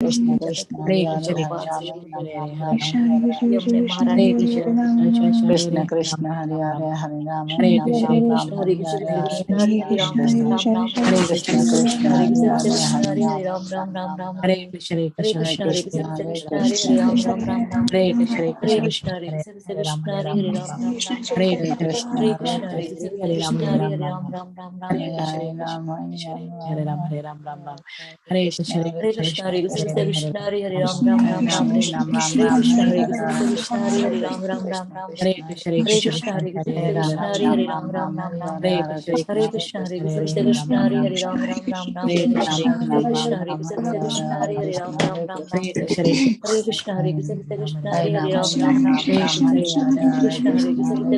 Krishna Krishna Hare Hare Hare Rama Rama Hare Hare Krishna Krishna Hare Hare Hare Rama Rama Hare Hare Krishna Krishna Hare Hare Hare Rama Hare Krishna Krishna Krishna Hare Krishna Hare Krishna Krishna Hare Ram Hare Ram Ram Ram Hare Krishna Hare Krishna Hare Ram Hare Ram Ram Ram Hare Krishna Krishna Hare Ram Hare Ram Ram Ram Hare Krishna Krishna Hare Krishna Hare Ram Ram Ram Ram Hare Krishna Krishna Hare Ram Ram Ram Ram Hare Krishna Krishna Hare Krishna Hare Ram Ram Ram Ram Hare Krishna Krishna Hare Ram Ram Ram Hare Krishna Krishna Hare Krishna Hare Ram Ram Ram Hare Krishna Krishna Hare Krishna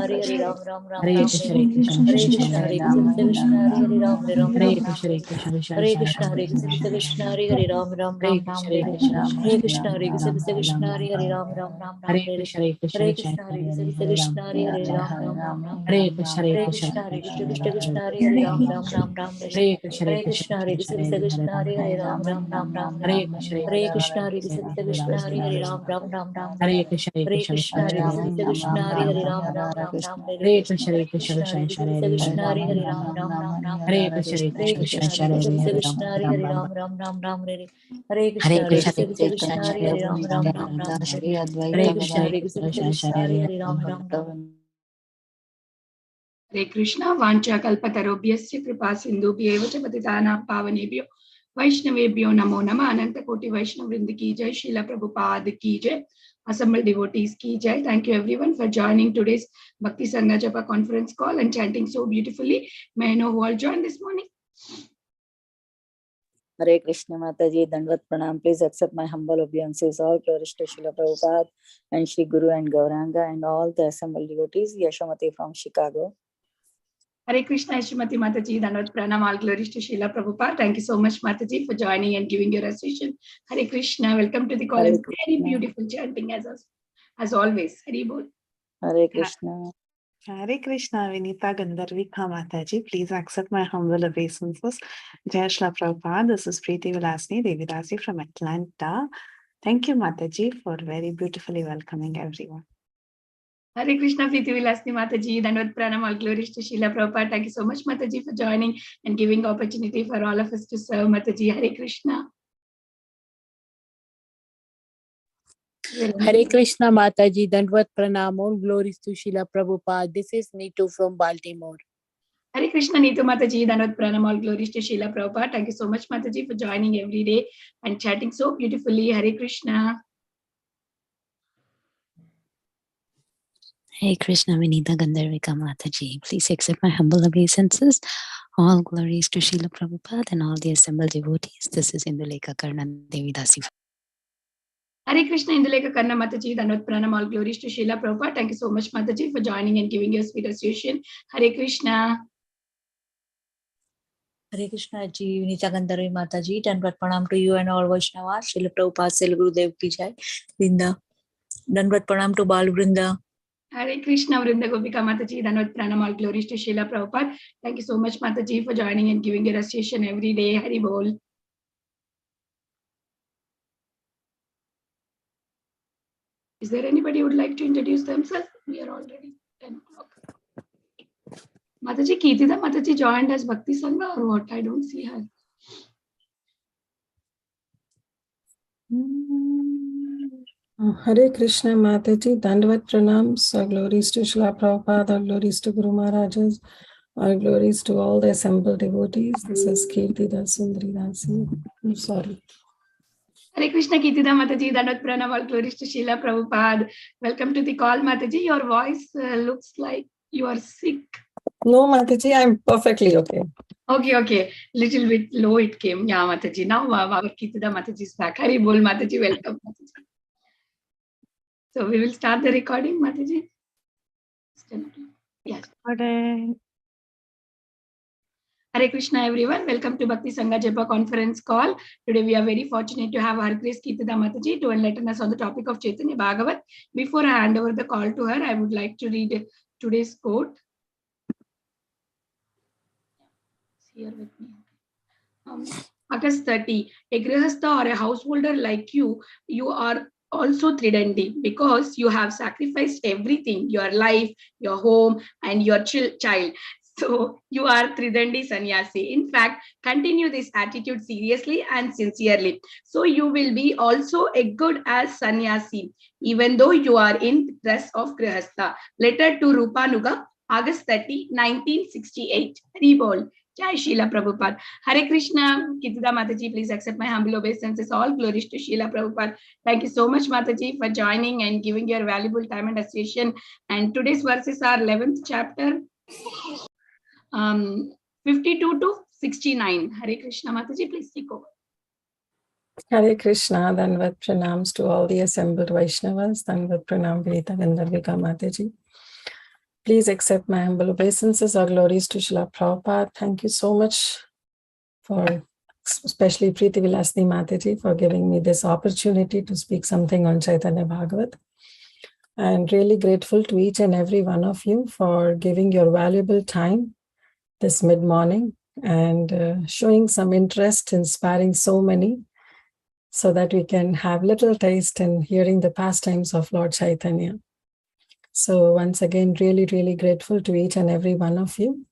Hare Ram Ram Ram Hare Krishna Krishna Hare Krishna Hare Ram Ram Ram Hare Krishna Krishna Hare Krishna Hare Ram Ram Ram Hare Krishna Hare Krishna Hare Ram Ram Ram Hare Krishna Krishna Hare Krishna Hare Ram Ram Ram Hare Krishna Krishna Hare Krishna Hare Ram Ram Ram Hare Krishna Krishna Hare Krishna Hare Ram Ram Ram Hare Krishna Hare Krishna Hare Ram Ram Ram Hare Krishna Hare Krishna Hare Ram Ram Ram Hare Krishna Hare Krishna Hare Ram Ram Ram Hare Krishna Krishna Hare Krishna Hare Ram Ram Ram Hare Krishna Krishna Hare Krishna Hare Ram Ram Ram Hare Krishna Hare Krishna Hare Ram Ram Ram Shri Hare Advaita Krishna Hare Krishna Hare Ram Ram Hare Krishna, Vancha Kalpatarobhyasya Kripa Sindhubhyev cha Patitanam Pavanebhyo Vaishnavebhyo Namo Namah Ananta Koti Vaishnav Vrinda ki jai, Srila Prabhupada ki jai, assembled devotees ki jai. Thank you everyone for joining today's Bhakti Sangha Japa conference call and chanting so beautifully. May I know who all joined this morning? Hare Krishna Mataji, Dandvat Pranam. Please accept my humble obeisances. All glories to Srila Prabhupada and Shri Guru and Gauranga and all the assembled devotees. Yashamati from Chicago. Hare Krishna, Shrimati Mataji, Dandvat Pranam, all glories to Srila Prabhupada. Thank you so much, Mataji, for joining and giving your association. Hare Krishna, welcome to the call. Hare And very Krishna. beautiful chanting as always. Hari Bol. Hare Krishna. Hare Krishna, Vinita Gandharvika Mataji. Please accept my humble obeisances. Jai Shri Prabhupada. This is Preeti Vilasni Devi Dasi from Atlanta. Thank you, Mataji, for very beautifully welcoming everyone. Hare Krishna, Preeti Vilasni Mataji, Dandvat Pranam, all glories to Srila Prabhupada. Thank you so much, Mataji, for joining and giving opportunity for all of us to serve Mataji. Hare Krishna. Hare Krishna Mataji, Dandvat Pranam, all glories to Srila Prabhupada. This is Neetu from Baltimore. Hare Krishna, Neetu Mataji, Dandvat Pranam, all glories to Srila Prabhupada. Thank you so much, Mataji, for joining every day and chatting so beautifully. Hare Krishna. Hey Krishna, Vinita Gandharvika Mataji. Please accept my humble obeisances. All glories to Srila Prabhupada and all the assembled devotees. This is Indulekha Karna Devi Dasi. Hare Krishna, Indulekha Karna Mataji, Dandvat Pranam, all glories to Srila Prabhupada. Thank you so much, Mataji, for joining and giving your sweet association. Hare Krishna. Hare Krishna Ji, Vinita Gandharvi Mataji, Dandvat Pranam to you and all Vaishnavas. Srila Prabhupada, Srila Gurudev ki jai. Vrinda. Dandvat Pranam to Bal Vrinda. Hare Krishna, Vrinda Gopika Mataji, Dandvat Pranam, all glories to Srila Prabhupada. Thank you so much, Mataji, for joining and giving your association every day. Hari Bol. Is there anybody who would like to introduce themselves? We are already 10 o'clock. Mataji, Kirtida Mataji joined as Bhakti Sangha or what? I don't see her. Hare Krishna Mataji, Dandvat Pranams, all glories to Srila Prabhupada, all glories to Guru Maharajas, all glories to all the assembled devotees. This is Kirtida Sundari Dasi. I'm sorry. Hare Krishna, Kirtida Mataji, Dandvat Pranam, all glories to Srila Prabhupada. Welcome to the call, Mataji. Your voice looks like you are sick. No, Mataji, I'm perfectly okay. Okay. Little bit low it came. Yeah, Mataji. Now our Kirtida Mataji is back. Hari Bol, Mataji. Welcome, Mataji. So we will start the recording, Mataji. Yes. Hare Krishna, everyone. Welcome to Bhakti Sangha Japa conference call. Today we are very fortunate to have our Grace Kirtida Mataji to enlighten us on the topic of Caitanya Bhagavat. Before I hand over the call to her, I would like to read today's quote. Here with me. August 30, a grihastha or a householder like you are also Tridandi because you have sacrificed everything, your life, your home, and your child. So you are Tridandi Sannyasi. In fact, continue this attitude seriously and sincerely. So you will be also a good as sannyasi, even though you are in dress of grihastha. Letter to Rupanuga, August 30, 1968. Rebol. Jai Srila Prabhupada. Hare Krishna. Kirtida Mataji, please accept my humble obeisances. All glories to Srila Prabhupada. Thank you so much, Mataji, for joining and giving your valuable time and association. And today's verses are 11th chapter, 52 to 69. Hare Krishna. Mataji, please take over. Hare Krishna, Danvat pranams to all the assembled Vaishnavas. Danvat pranam Vinita Gandharvika Mataji. Please accept my humble obeisances. Our glories to Srila Prabhupada. Thank you so much for, especially Preeti Vilasni Mataji, for giving me this opportunity to speak something on Caitanya Bhagavata. And really grateful to each and every one of you for giving your valuable time this mid-morning and showing some interest, inspiring so many, so that we can have little taste in hearing the pastimes of Lord Chaitanya. So once again, really, really grateful to each and every one of you.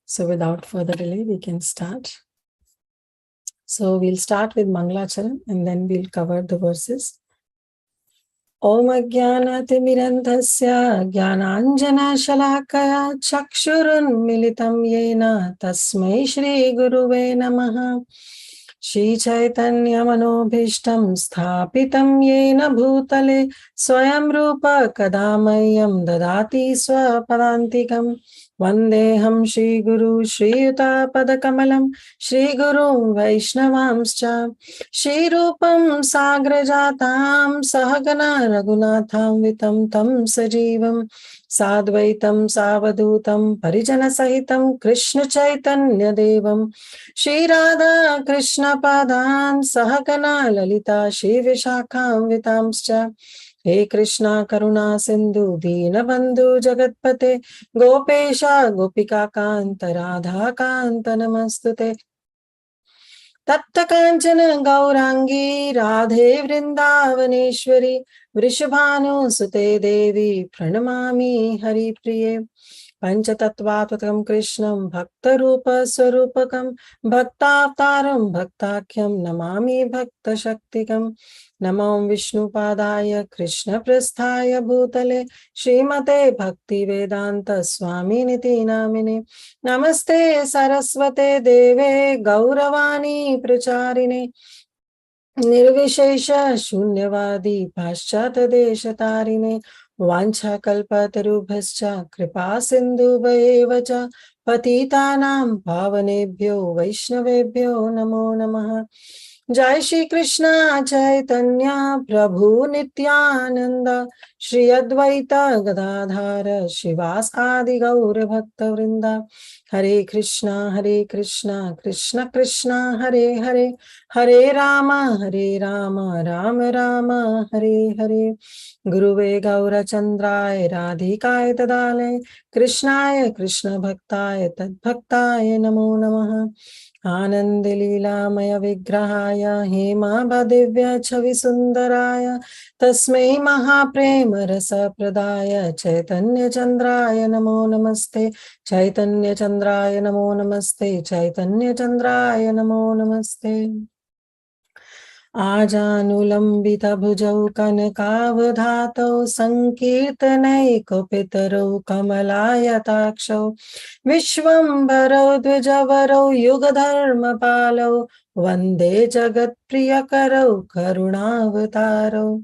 So without further delay, we can start. So we'll start with Mangalacharan and then we'll cover the verses. Om Ajnanatimirandhasya Jnananjana Shalakaya Chakshurun Militam Yena Tasmai Shri Guruve Namaha. Shri Chaitanya Manobhishtam Sthapitam Yena Bhutale Swayam Rupa Kadamayam Dadati Swapadantikam Vandeham Shri Guru Shri Yuta Padakamalam Shri Guru Vaishnavamscha Shri Rupam Sagrajatam Sahagana Raghunatham Vitam Tam Sajivam Sadvaitam Savadutam Parijana Sahitam Krishna Chaitanya Devam Shri Radha Krishna Padan Sahagana Lalita Shri Vishakham Vitamscha He Krishna Karuna Sindhu Deenabandhu Jagatpate Gopesha Gopika Kanta Radha Kanta Namastute Tapta Kanchana Gaurangi Radhe Vrindavaneshwari Vrishabhanu Sute Devi Pranamami Hari Priye Panchatattvatakam Krishnam Bhakta Rupa Swarupakam Bhaktavtaram Bhaktakyam Namami Bhakta Shaktikam Namam Vishnu Padaya Krishna Prasthaya Bhutale Srimate Bhakti Vedanta Swami Niti Namine Namaste Saraswate Deve Gauravani Pracharine Nirvishesha Shunyavadi Paschata Deshatarine Vancha Kalpatarubhascha Kripa Sindhu Vayevacha Patitanam Pavanebhyo Vaishnavebhyo Namo Namaha Jai Shri Krishna Chaitanya Prabhu Nityananda Shri Advaita Gadadhara Shivas Adi Gaura Bhakta Vrinda Hare Krishna Krishna Krishna Hare Hare Hare Rama Rama Rama Hare Hare Guruve Gaura Chandraya Radhikaya Tadale Krishnaya Krishna Bhaktaya Tad Bhaktaya Namo Namaha Anand Leela Maya Vigrahaya Hema Badivya Chavi Sundaraya Tasmai Mahaprema Rasa Pradaya Chaitanya Chandraya Namo Namaste Chaitanya Chandraya Namo Namaste Chaitanya Chandraya Namo Namaste Ajanulambita bhujau kanakavadhatau sankirtanaico pitarau kamalayatakshav Vishwambarau dvijavarau yugadharmapalau Vande jagat priyakarau karunavatarau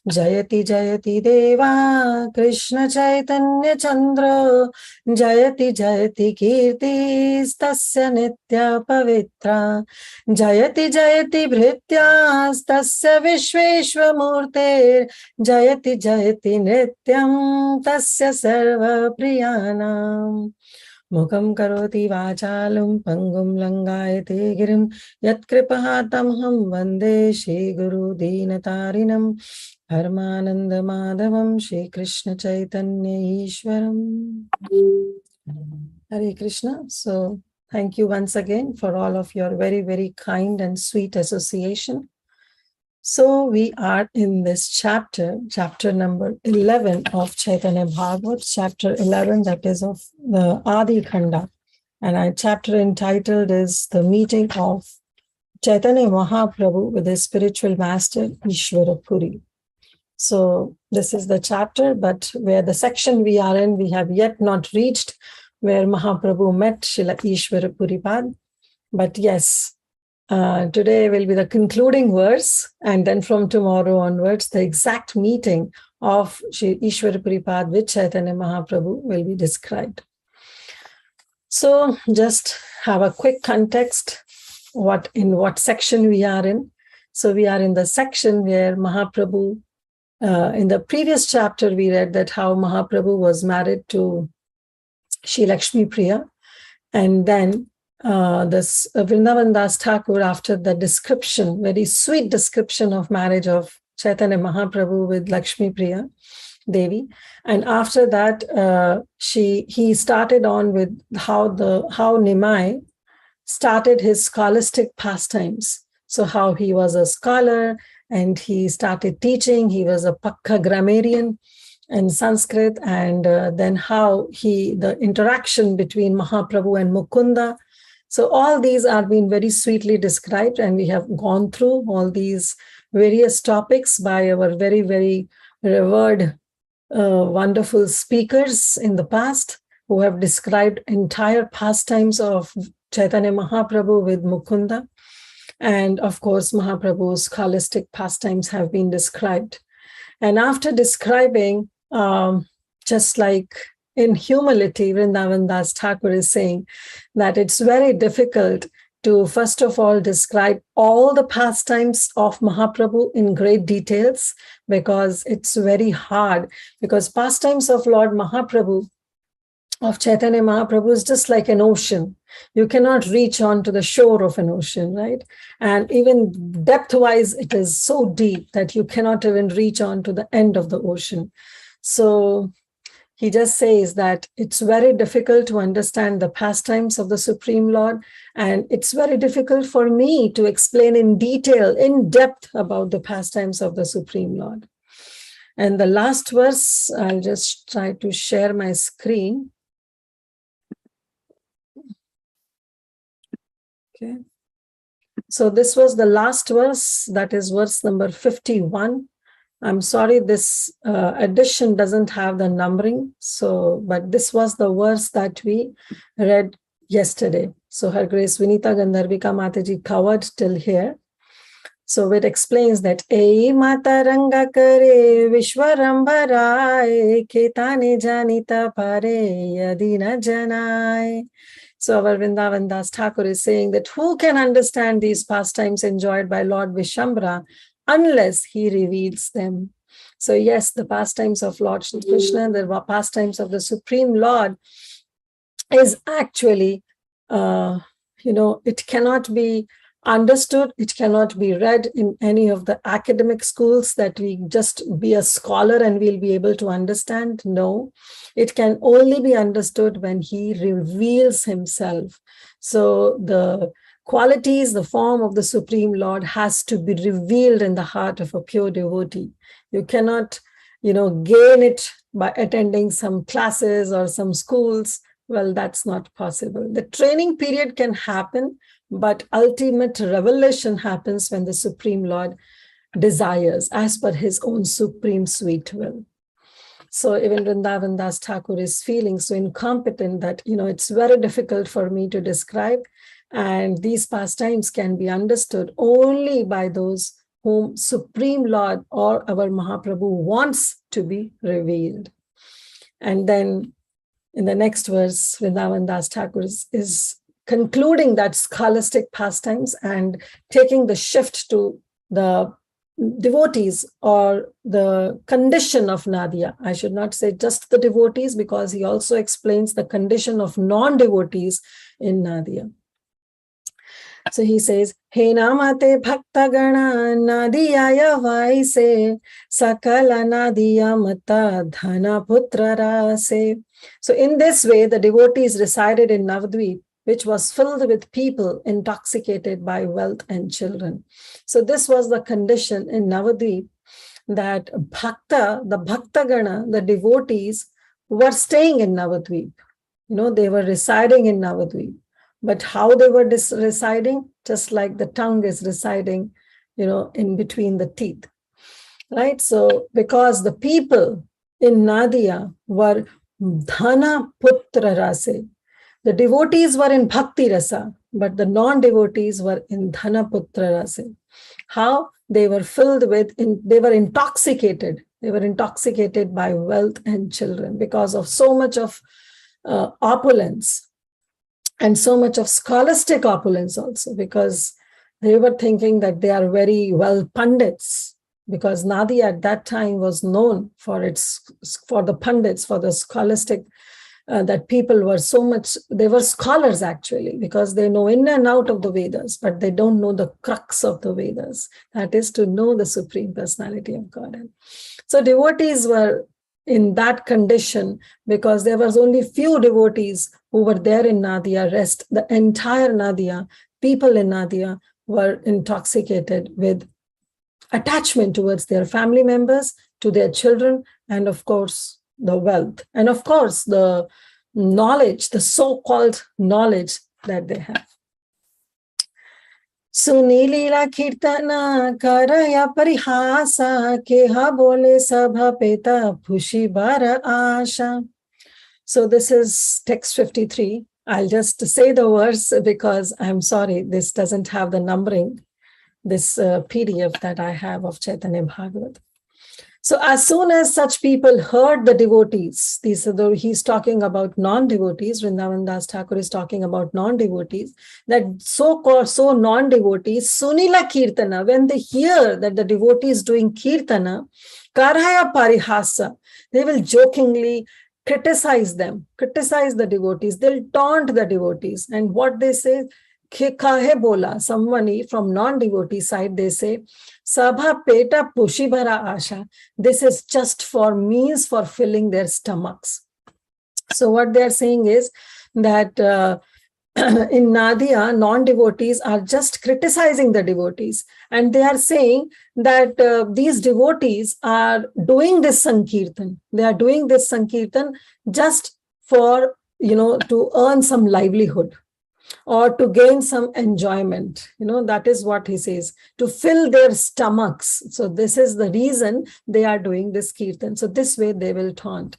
Jayati Jayati Deva Krishna Chaitanya Chandra Jayati Jayati Kirti Stasya Nitya Pavitra Jayati Jayati Bhritya Stasya Vishveshwamurte Jayati Jayati Nityam Tasya Sarva Priyanam Mukam karoti vachalum pangum langayate girim yatkripahatamham vande Shri Guru Deenatarinam Paramananda Madhavam Shri Krishna Chaitanya Ishwaram. Hare Krishna. So Thank you once again for all of your very, very kind and sweet association. So we are in this chapter number 11 of Caitanya Bhagavata, chapter 11, that is of the Adi Khanda. And our chapter entitled is The Meeting of Caitanya Mahaprabhu with his spiritual master, Ishvara Puri. So this is the chapter, but where the section we are in, we have yet not reached where Mahaprabhu met Srila Ishvara Puripad. But yes, today will be the concluding verse, and then from tomorrow onwards, the exact meeting of Sri Ishvara Puripad with Caitanya Mahaprabhu will be described. So just have a quick context, in what section we are in. So we are in the section where Mahaprabhu, in the previous chapter, we read that how Mahaprabhu was married to Shri Lakshmi Priya, and then this Vrindavan Das Thakur, after the description, very sweet description of marriage of Caitanya Mahaprabhu with Lakshmi Priya Devi, and after that he started on with how Nimai started his scholastic pastimes. So how he was a scholar and he started teaching. He was a Pakka grammarian in Sanskrit, and then how the interaction between Mahaprabhu and Mukunda. So all these are being very sweetly described, and we have gone through all these various topics by our very, very revered, wonderful speakers in the past who have described entire pastimes of Caitanya Mahaprabhu with Mukunda. And of course, Mahaprabhu's scholastic pastimes have been described. And after describing, just like in humility, Vrindavan Das Thakur is saying that it's very difficult to, first of all, describe all the pastimes of Mahaprabhu in great details, because it's very hard, because pastimes of Lord Mahaprabhu, of Caitanya Mahaprabhu, is just like an ocean. You cannot reach on to the shore of an ocean, right? And even depth-wise, it is so deep that you cannot even reach on to the end of the ocean. So he just says that it's very difficult to understand the pastimes of the Supreme Lord, and it's very difficult for me to explain in detail, in depth, about the pastimes of the Supreme Lord. And the last verse, I'll just try to share my screen. Okay. So this was the last verse, that is verse number 51. I'm sorry, this edition doesn't have the numbering. So, but this was the verse that we read yesterday. So Her Grace Vinita Gandharvika Mataji covered till here. So it explains that Ei Mata Ranga Kare Vishwarambarai Ketane Janita Pare Yadina Janai. So our Vrindavan Das Thakur is saying that who can understand these pastimes enjoyed by Lord Vishambara unless he reveals them? So yes, the pastimes of Lord Shri Krishna, the pastimes of the Supreme Lord is actually, it cannot be understood, it cannot be read in any of the academic schools that we just be a scholar and we'll be able to understand. No, it can only be understood when he reveals himself. So the qualities, the form of the Supreme Lord has to be revealed in the heart of a pure devotee. You cannot, gain it by attending some classes or some schools. Well, that's not possible. The training period can happen, but ultimate revelation happens when the Supreme Lord desires, as per his own supreme sweet will. So even Vrindavan Das Thakur is feeling so incompetent that, it's very difficult for me to describe. And these pastimes can be understood only by those whom Supreme Lord or our Mahaprabhu wants to be revealed. And then in the next verse, Vrindavan Das Thakur is concluding that scholastic pastimes and taking the shift to the devotees or the condition of Nadia. I should not say just the devotees, because he also explains the condition of non-devotees in Nadia. So he says, He namate bhakta gana nadiyaya vaise sakala nadiya mata dhana putra rase. So in this way, the devotees resided in Navadvip which was filled with people intoxicated by wealth and children. So this was the condition in Navadvip, that the Bhaktagana, the devotees, were staying in Navadvip. They were residing in Navadvip. But how they were residing? Just like the tongue is residing, in between the teeth. Right? So because the people in Nadia were Dhana Putra Rase, the devotees were in Bhakti Rasa, but the non-devotees were in Dhana Putra Rase. How? They were filled with, they were intoxicated. They were intoxicated by wealth and children because of so much of opulence and so much of scholastic opulence also, because they were thinking that they are very well pandits, because Nadia at that time was known for the pandits, for the scholastic, that people were so much, they were scholars actually, because they know in and out of the Vedas, but they don't know the crux of the Vedas, that is to know the Supreme Personality of Godhead. So devotees were in that condition because there was only few devotees who were there in Nadia. Rest, the entire Nadia, people in Nadia were intoxicated with attachment towards their family members, to their children, and of course, the wealth. And of course, the knowledge, the so-called knowledge that they have. Sunilila Kirtana Karaya Parihasa Keha Bole Sabha Peta Pushi Bara Asha. So this is text 53. I'll just say the verse because I'm sorry, this doesn't have the numbering, this PDF that I have of Caitanya Bhagavata. So as soon as such people heard the devotees, he's talking about non-devotees, Vrindavan Das Thakur is talking about non-devotees, that so-called non-devotees, Sunila Kirtana, when they hear that the devotee is doing Kirtana, Karaya Parihasa, they will jokingly criticize the devotees, they'll taunt the devotees. And what they say, Kahe bola, someone from non-devotee side, they say, Sabha peta pushibhara asha. This is just for means for filling their stomachs. So what they're saying is that in Nadia, non-devotees are just criticizing the devotees. And they are saying that these devotees are doing this Sankirtan. They are doing this Sankirtan just for, to earn some livelihood, or to gain some enjoyment. That is what he says, to fill their stomachs. So this is the reason they are doing this kirtan. So this way they will taunt.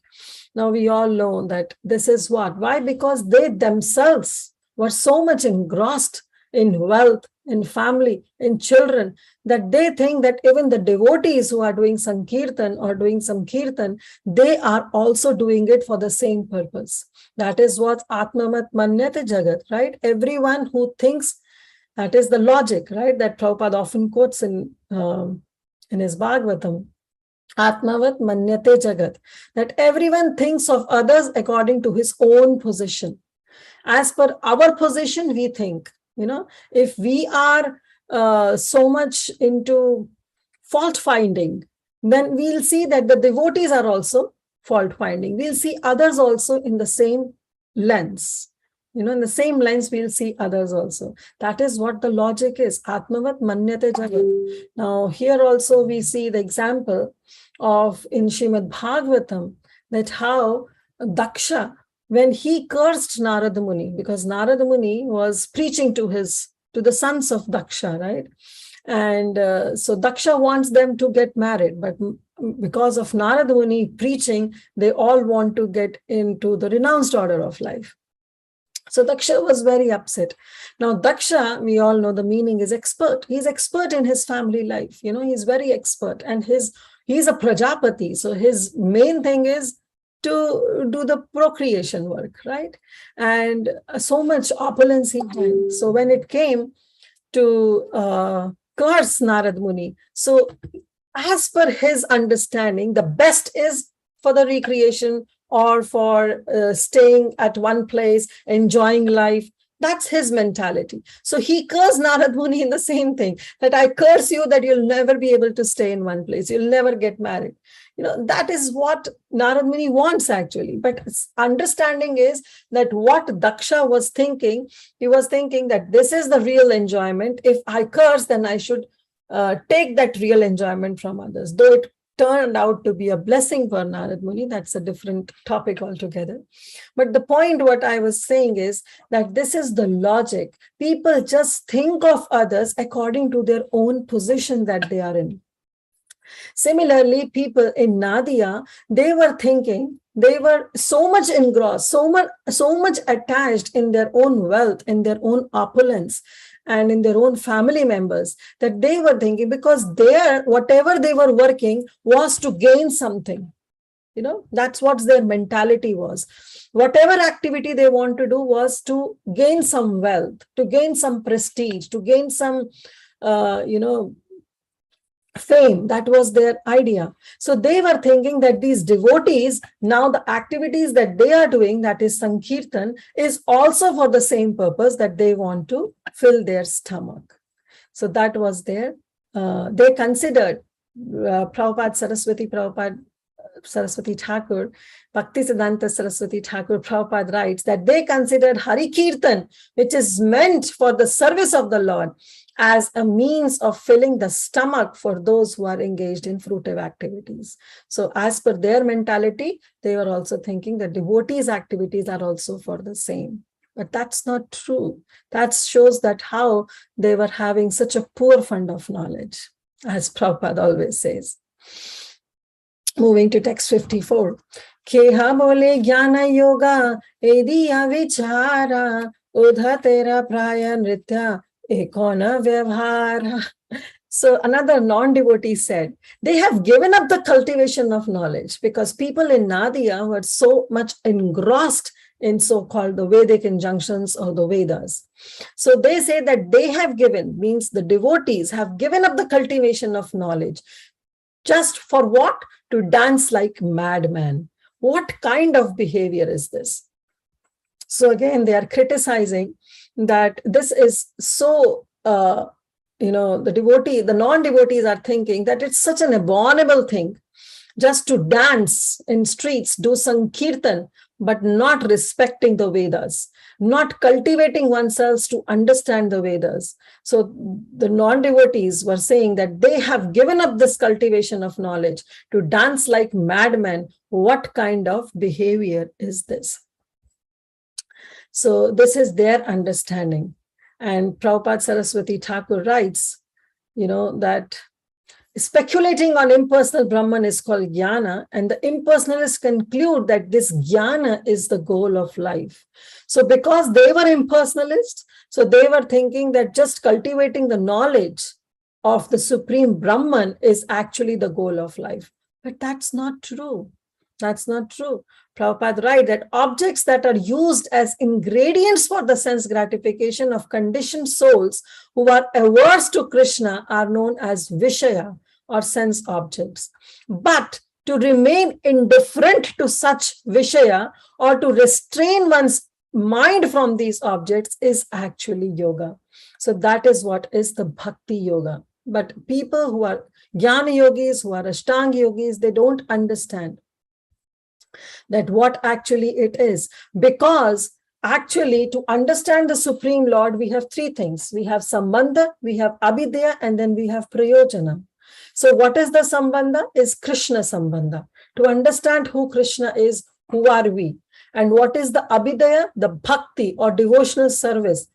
Now we all know that this is what? Why? Because they themselves were so much engrossed in wealth, in family, in children, that they think that even the devotees who are doing Sankirtan or doing some Kirtan, they are also doing it for the same purpose. That is what Atmamat Manyate Jagat, right? Everyone who thinks, that is the logic, right? That Prabhupada often quotes in his Bhagavatam, Atmavat Manyate Jagat, that everyone thinks of others according to his own position. As per our position, we think, if we are so much into fault finding, then we'll see that the devotees are also fault finding. We'll see others also in the same lens. In the same lens, we'll see others also. That is what the logic is. Atmavat Manyate Jagat. Now, here also we see the example of in Srimad Bhagavatam, that how Daksha, when he cursed Narada Muni, because Narada Muni was preaching to the sons of Daksha, right? And so Daksha wants them to get married, but because of Narada Muni preaching, they all want to get into the renounced order of life. So Daksha was very upset. Now Daksha, we all know the meaning is expert. He's expert in his family life. He's very expert, and he's a Prajapati. So his main thing is to do the procreation work, right? And so much opulence he had. So when it came to curse Narad Muni, so as per his understanding, the best is for the recreation or for staying at one place, enjoying life, That's his mentality. So he cursed Narad Muni in the same thing, that I curse you that you'll never be able to stay in one place. You'll never get married. That is what Narad Muni wants actually. But understanding is that what Daksha was thinking, he was thinking that this is the real enjoyment. If I curse, then I should take that real enjoyment from others. Though it turned out to be a blessing for Narad Muni, that's a different topic altogether. But the point what I was saying is that this is the logic. People just think of others according to their own position that they are in. Similarly, people in Nadia, they were thinking, they were so much engrossed, so much attached in their own wealth, in their own opulence, and in their own family members, that they were thinking, because whatever they were working was to gain something. That's what their mentality was. Whatever activity they want to do was to gain some wealth, to gain some prestige, to gain some, fame. That was their idea. So they were thinking that these devotees, now the activities that they are doing, that is Sankirtan, is also for the same purpose, that they want to fill their stomach. So that was they considered, Prabhupada Saraswati Thakur, Bhakti Siddhanta Saraswati Thakur Prabhupada writes that they considered Hari Kirtan, which is meant for the service of the Lord, as a means of filling the stomach for those who are engaged in fruitive activities. So as per their mentality, they were also thinking that devotees' activities are also for the same. But that's not true. That shows that how they were having such a poor fund of knowledge, as Prabhupada always says. Moving to text 54. Keha bole jnana yoga ediya vichara udha tera praya nritya ekona vyavhara. So another non-devotee said, they have given up the cultivation of knowledge, because people in Nadia were so much engrossed in so-called the Vedic injunctions or the Vedas. So they say that they have given, means the devotees have given up the cultivation of knowledge. Just for what? To dance like madmen. What kind of behavior is this? So again, they are criticizing that this is so, the non-devotees are thinking that it's such an abominable thing just to dance in streets, do Sankirtan, but not respecting the Vedas, not cultivating oneself to understand the Vedas. So the non-devotees were saying that they have given up this cultivation of knowledge to dance like madmen. What kind of behavior is this? So this is their understanding. And Prabhupada Saraswati Thakur writes, that speculating on impersonal Brahman is called jnana, and the impersonalists conclude that this jnana is the goal of life. So because they were impersonalists, so they were thinking that just cultivating the knowledge of the supreme Brahman is actually the goal of life. But that's not true. That's not true. Prabhupada writes that objects that are used as ingredients for the sense gratification of conditioned souls who are averse to Krishna are known as Vishaya, or sense objects. But to remain indifferent to such Vishaya, or to restrain one's mind from these objects, is actually yoga. So that is what is the bhakti yoga. But people who are jnana yogis, who are ashtanga yogis, they don't understand that what actually it is. Because actually, to understand the Supreme Lord, we have three things. We have sambandha, we have abhidaya, and then we have prayojana. So what is the sambandha? Is Krishna sambandha. To understand who Krishna is, who are we? And what is the abhidaya? The bhakti or devotional service.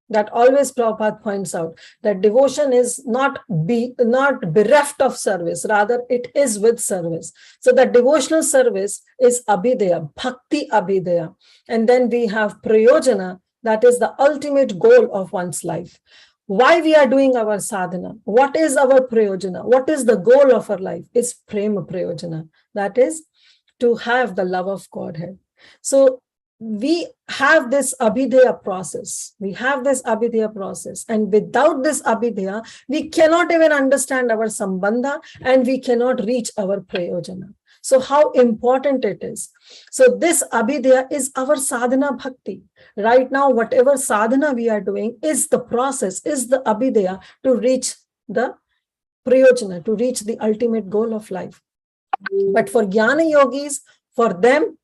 That always Prabhupada points out, that devotion is not bereft of service, rather it is with service. So that devotional service is abhidaya, bhakti abhidaya. And then we have prayojana, that is the ultimate goal of one's life. Why we are doing our sadhana? What is our prayojana? What is the goal of our life? It's prema prayojana. That is to have the love of Godhead. So we have this abhidaya process. And without this abhidaya, we cannot even understand our sambandha, and we cannot reach our prayojana. So how important it is. So this abhidya is our sadhana bhakti. Right now, whatever sadhana we are doing is the process, is the abhidya to reach the prayojana, to reach the ultimate goal of life. But for jnana yogis, for them,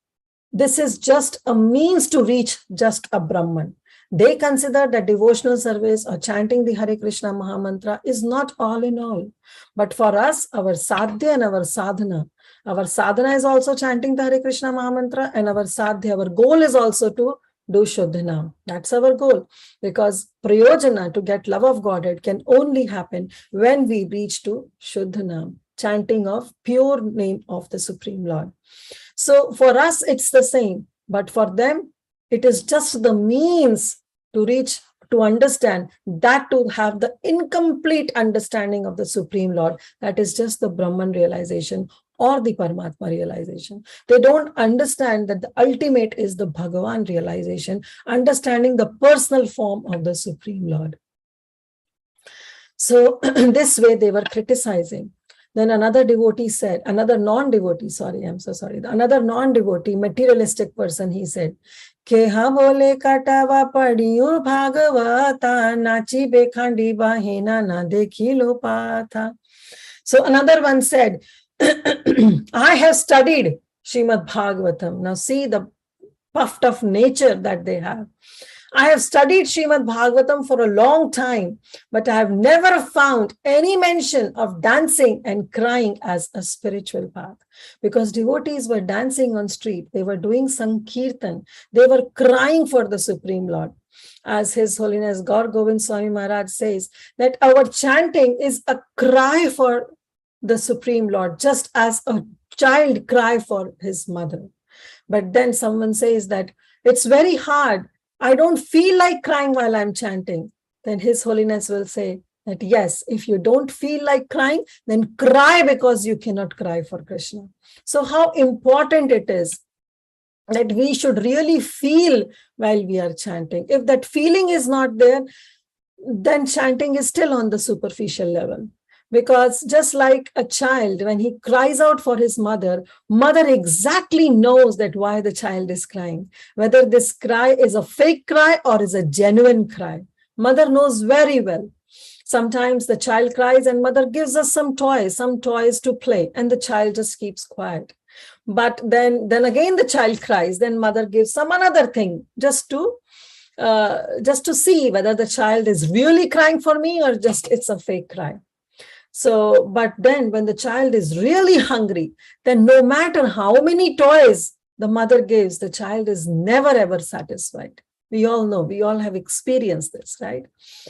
this is just a means to reach just a Brahman. They consider that devotional service or chanting the Hare Krishna Mahamantra is not all in all. But for us, our sadhya and our sadhana is also chanting the Hare Krishna Mahamantra, and our sadhya, our goal is also to do Shuddhanam. That's our goal, because prayojana, to get love of Godhead, can only happen when we reach to Shuddhanam, chanting of pure name of the Supreme Lord. So for us, it's the same, but for them, it is just the means to reach, to understand, that to have the incomplete understanding of the Supreme Lord, that is just the Brahman realization or the Paramatma realization. They don't understand that the ultimate is the Bhagavan realization, understanding the personal form of the Supreme Lord. So this way they were criticizing. Then another devotee said, another non-devotee, another non-devotee, materialistic person, he said, Keha bole katava padiyu bhagavata nachi bekhandi bahena na dekhilo patha. So another one said, I have studied Srimad Bhagavatam. Now see the puffed up nature that they have. I have studied Srimad Bhagavatam for a long time, but I have never found any mention of dancing and crying as a spiritual path. Because devotees were dancing on street, they were doing Sankirtan, they were crying for the Supreme Lord. As His Holiness Gaur Govind Swami Maharaj says, that our chanting is a cry for the Supreme Lord, just as a child cry for his mother. But then someone says that it's very hard, I don't feel like crying while I'm chanting. Then His Holiness will say that yes, if you don't feel like crying, then cry, because you cannot cry for Krishna. So how important it is that we should really feel while we are chanting. If that feeling is not there, then chanting is still on the superficial level. Because just like a child, when he cries out for his mother, mother exactly knows that why the child is crying, whether this cry is a fake cry or is a genuine cry. Mother knows very well. Sometimes the child cries and mother gives us some toys to play, and the child just keeps quiet. But then again the child cries, then mother gives some another thing just to see whether the child is really crying for me or just it's a fake cry. So, but then when the child is really hungry, then no matter how many toys the mother gives, the child is never ever satisfied. We all know, we all have experienced this, right?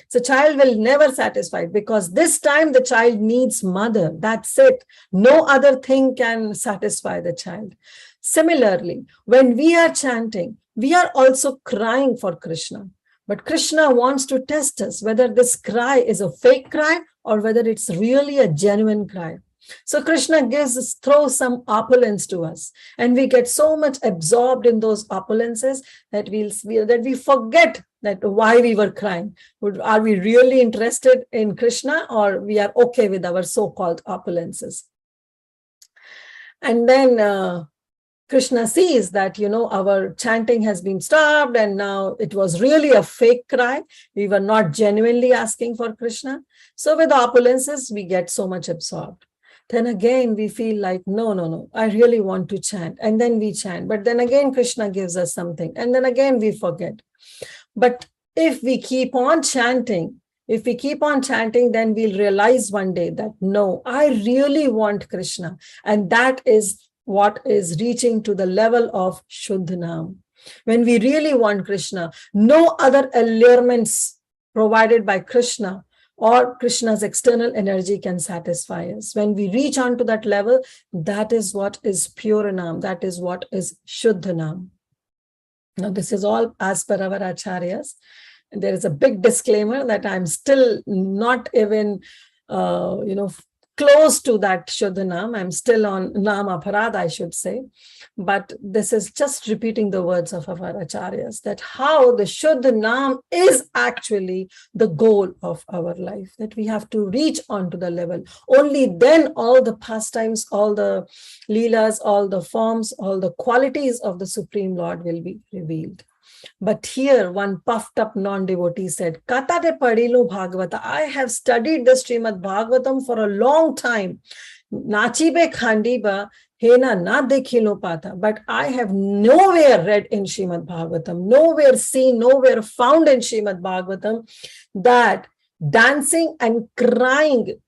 So child will never satisfy, because this time the child needs mother. That's it. No other thing can satisfy the child. Similarly, when we are chanting, we are also crying for Krishna. But Krishna wants to test us whether this cry is a fake cry or whether it's really a genuine cry. So Krishna throws some opulence to us, and we get so much absorbed in those opulences that we forget that why we were crying. Are we really interested in Krishna, or we are okay with our so-called opulences? And then Krishna sees that, our chanting has been stopped, and now it was really a fake cry. We were not genuinely asking for Krishna. So with opulences, we get so much absorbed. Then again, we feel like, no, I really want to chant. And then we chant. But then again, Krishna gives us something. And then again, we forget. But if we keep on chanting, then we'll realize one day that, no, I really want Krishna. And that is what is reaching to the level of Shuddhanam. When we really want Krishna, no other allurements provided by Krishna or Krishna's external energy can satisfy us. When we reach on to that level, that is what is Puranam, that is what is Shuddhanam. Now, this is all as per our acharyas. There is a big disclaimer that I'm still not even, close to that Shuddha Nam. I'm still on Nam Aparad, I should say. But this is just repeating the words of our acharyas, that how the Shuddha Nam is actually the goal of our life, that we have to reach onto the level. Only then all the pastimes, all the leelas, all the forms, all the qualities of the Supreme Lord will be revealed. But here one puffed up non-devotee said, Katate Padilu Bhagavata, I have studied the Srimad Bhagavatam for a long time. Nachibe Khandiba, Hena na dekhilo pata. But I have nowhere read in Srimad Bhagavatam, nowhere seen, nowhere found in Srimad Bhagavatam that dancing and crying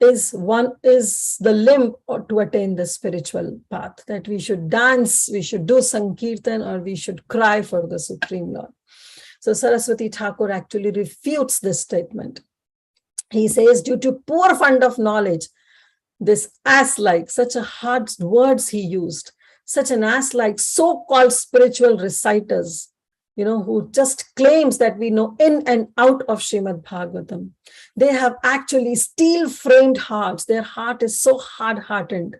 is the limb to attain the spiritual path, that we should dance, we should do Sankirtan, or we should cry for the Supreme Lord. So Saraswati Thakur actually refutes this statement. He says, due to poor fund of knowledge, this ass-like, such a hard words he used, such an ass-like so-called spiritual reciters, who just claims that we know in and out of Srimad Bhagavatam. They have actually steel-framed hearts. Their heart is so hard-hearted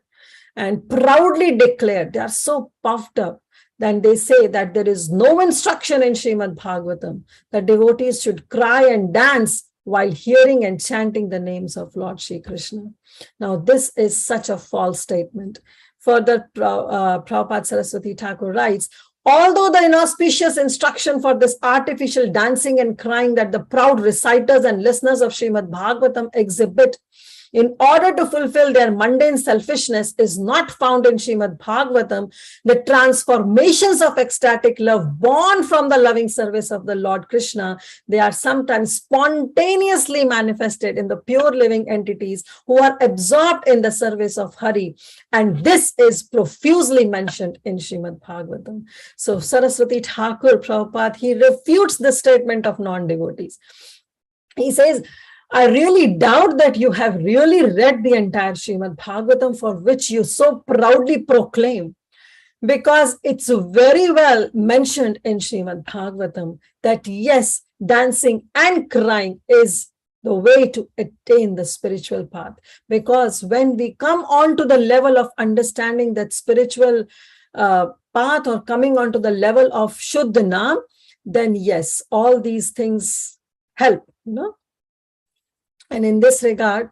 and proudly declared. They are so puffed up. Then they say that there is no instruction in Srimad Bhagavatam that devotees should cry and dance while hearing and chanting the names of Lord Shri Krishna. Now, this is such a false statement. Further, Prabhupada Saraswati Thakur writes, although the inauspicious instruction for this artificial dancing and crying that the proud reciters and listeners of Srimad Bhagavatam exhibit in order to fulfill their mundane selfishness is not found in Srimad Bhagavatam, the transformations of ecstatic love born from the loving service of the Lord Krishna, they are sometimes spontaneously manifested in the pure living entities who are absorbed in the service of Hari. And this is profusely mentioned in Srimad Bhagavatam. So Saraswati Thakur, Prabhupada, he refutes the statement of non-devotees. He says, I really doubt that you have really read the entire Srimad Bhagavatam, for which you so proudly proclaim, because it's very well mentioned in Srimad Bhagavatam that yes, dancing and crying is the way to attain the spiritual path. Because when we come on to the level of understanding that spiritual path, or coming on to the level of Shuddha Nam, then yes, all these things help, And in this regard,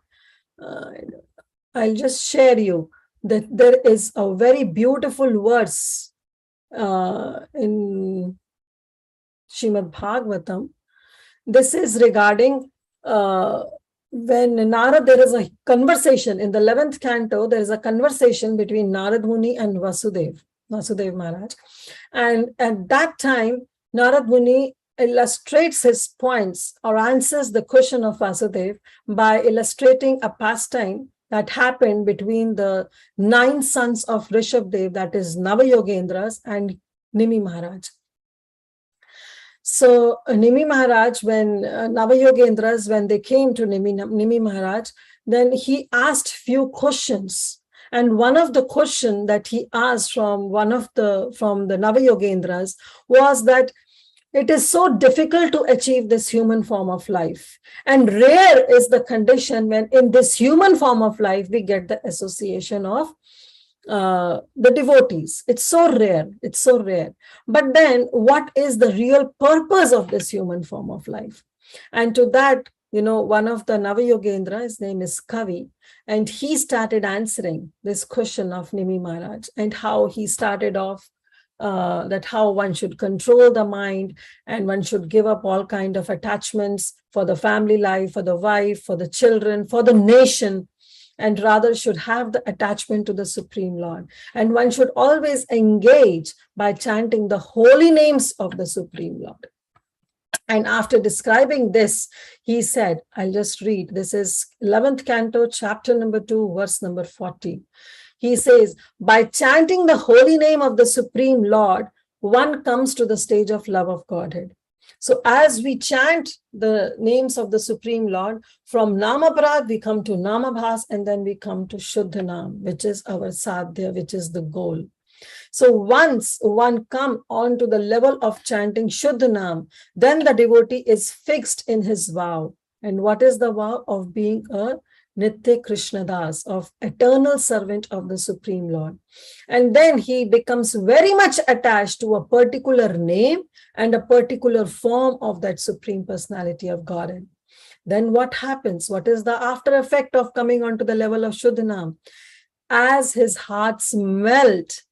I'll just share you that there is a very beautiful verse in Srimad Bhagavatam. This is regarding when Narad, there is a conversation in the 11th canto, there is a conversation between Narad Muni and Vasudev Maharaj. And at that time, Narad Muni illustrates his points or answers the question of Vasudev by illustrating a pastime that happened between the 9 sons of Rishabdev, that is Navayogendras, and Nimi Maharaj. So Nimi Maharaj, when Navayogendras, when they came to Nimi Maharaj, then he asked few questions. And one of the questions that he asked from the Navayogendras was that it is so difficult to achieve this human form of life. And rare is the condition when in this human form of life, we get the association of the devotees. It's so rare. It's so rare. But then what is the real purpose of this human form of life? And to that, one of the Navayogendra, his name is Kavi, and he started answering this question of Nimi Maharaj, and how he started off that how one should control the mind, and one should give up all kind of attachments for the family life, for the wife, for the children, for the nation, and rather should have the attachment to the Supreme Lord. And one should always engage by chanting the holy names of the Supreme Lord. And after describing this, he said, I'll just read, this is 11th canto, chapter number 2, verse number 40. He says, by chanting the holy name of the Supreme Lord, one comes to the stage of love of Godhead. So as we chant the names of the Supreme Lord, from Namaprad, we come to Namabhas, and then we come to Shuddhanam, which is our sadhya, which is the goal. So once one come on to the level of chanting Shuddhanam, then the devotee is fixed in his vow. And what is the vow? Of being a Nitya Krishna Das, of eternal servant of the Supreme Lord. And then he becomes very much attached to a particular name and a particular form of that Supreme Personality of Godhead. Then what happens? What is the after effect of coming onto the level of Shuddhanam? As his hearts melt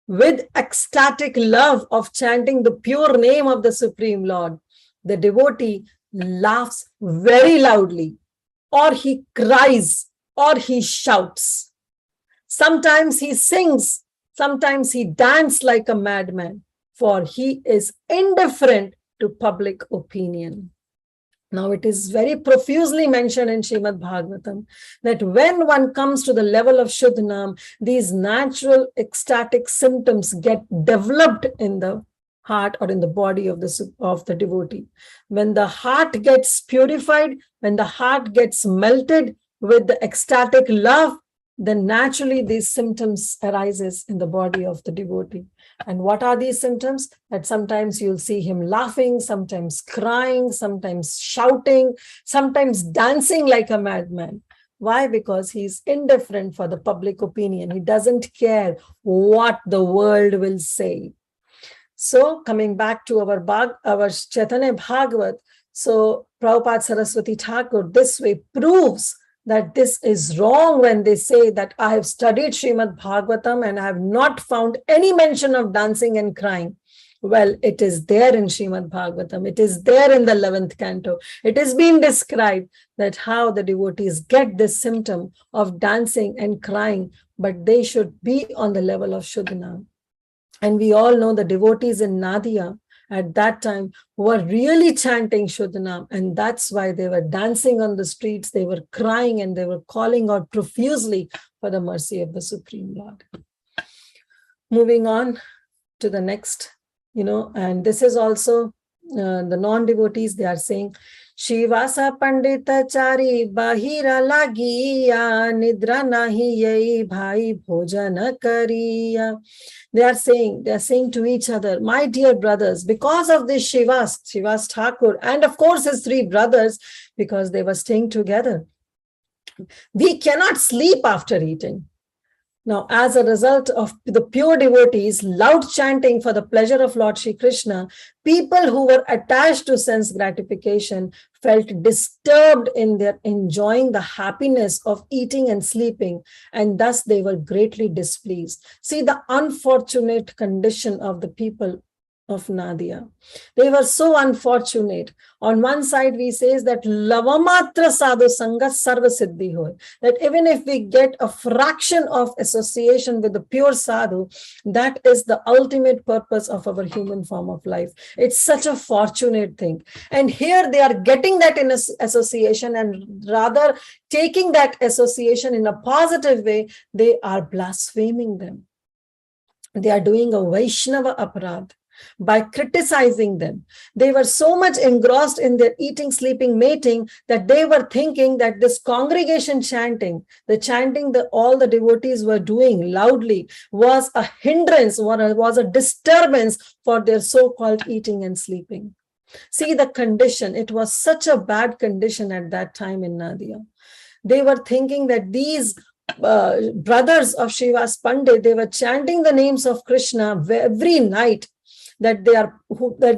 with ecstatic love of chanting the pure name of the Supreme Lord, the devotee laughs very loudly, or he cries, or he shouts. Sometimes he sings, sometimes he dances like a madman, for he is indifferent to public opinion. Now, it is very profusely mentioned in Srimad Bhagavatam that when one comes to the level of Shuddhanam, these natural ecstatic symptoms get developed in the heart or in the body of the devotee. When the heart gets purified, when the heart gets melted with the ecstatic love, then naturally these symptoms arises in the body of the devotee. And what are these symptoms? That sometimes you'll see him laughing, sometimes crying, sometimes shouting, sometimes dancing like a madman. Why? Because he's indifferent for the public opinion. He doesn't care what the world will say. So coming back to our Caitanya Bhagavat, so Prabhupada Saraswati Thakur this way proves that this is wrong when they say that I have studied Srimad Bhagavatam and I have not found any mention of dancing and crying. Well, it is there in Srimad Bhagavatam. It is there in the 11th canto. It is being described that how the devotees get this symptom of dancing and crying, but they should be on the level of Shuddhanam. And we all know the devotees in Nadia at that time were really chanting Shuddhanam, and that's why they were dancing on the streets, they were crying, and they were calling out profusely for the mercy of the Supreme Lord. Moving on to the next, and this is also the non-devotees, they are saying, Shivasa Pandita Chari Bahira Lagiya Nidra Nahi Yai Bhai Bhojana Kariya. They are saying to each other, my dear brothers, because of this Shivas Thakur, and of course his three brothers, because they were staying together, we cannot sleep after eating. Now, as a result of the pure devotees' loud chanting for the pleasure of Lord Shri Krishna, people who were attached to sense gratification felt disturbed in their enjoying the happiness of eating and sleeping, and thus they were greatly displeased. See the unfortunate condition of the people of Nadia. They were so unfortunate. On one side, we say that lavamatra sadhu sanga sarva siddhi hoy, that even if we get a fraction of association with the pure sadhu, that is the ultimate purpose of our human form of life. It's such a fortunate thing. And here they are getting that in association, and rather taking that association in a positive way, they are blaspheming them. They are doing a Vaishnava aparadh by criticizing them. They were so much engrossed in their eating, sleeping, mating that they were thinking that this congregation chanting, the chanting that all the devotees were doing loudly, was a hindrance, was a disturbance for their so-called eating and sleeping. See the condition. It was such a bad condition at that time in Nadia. They were thinking that these brothers of Srivas Pandit, they were chanting the names of Krishna every night, that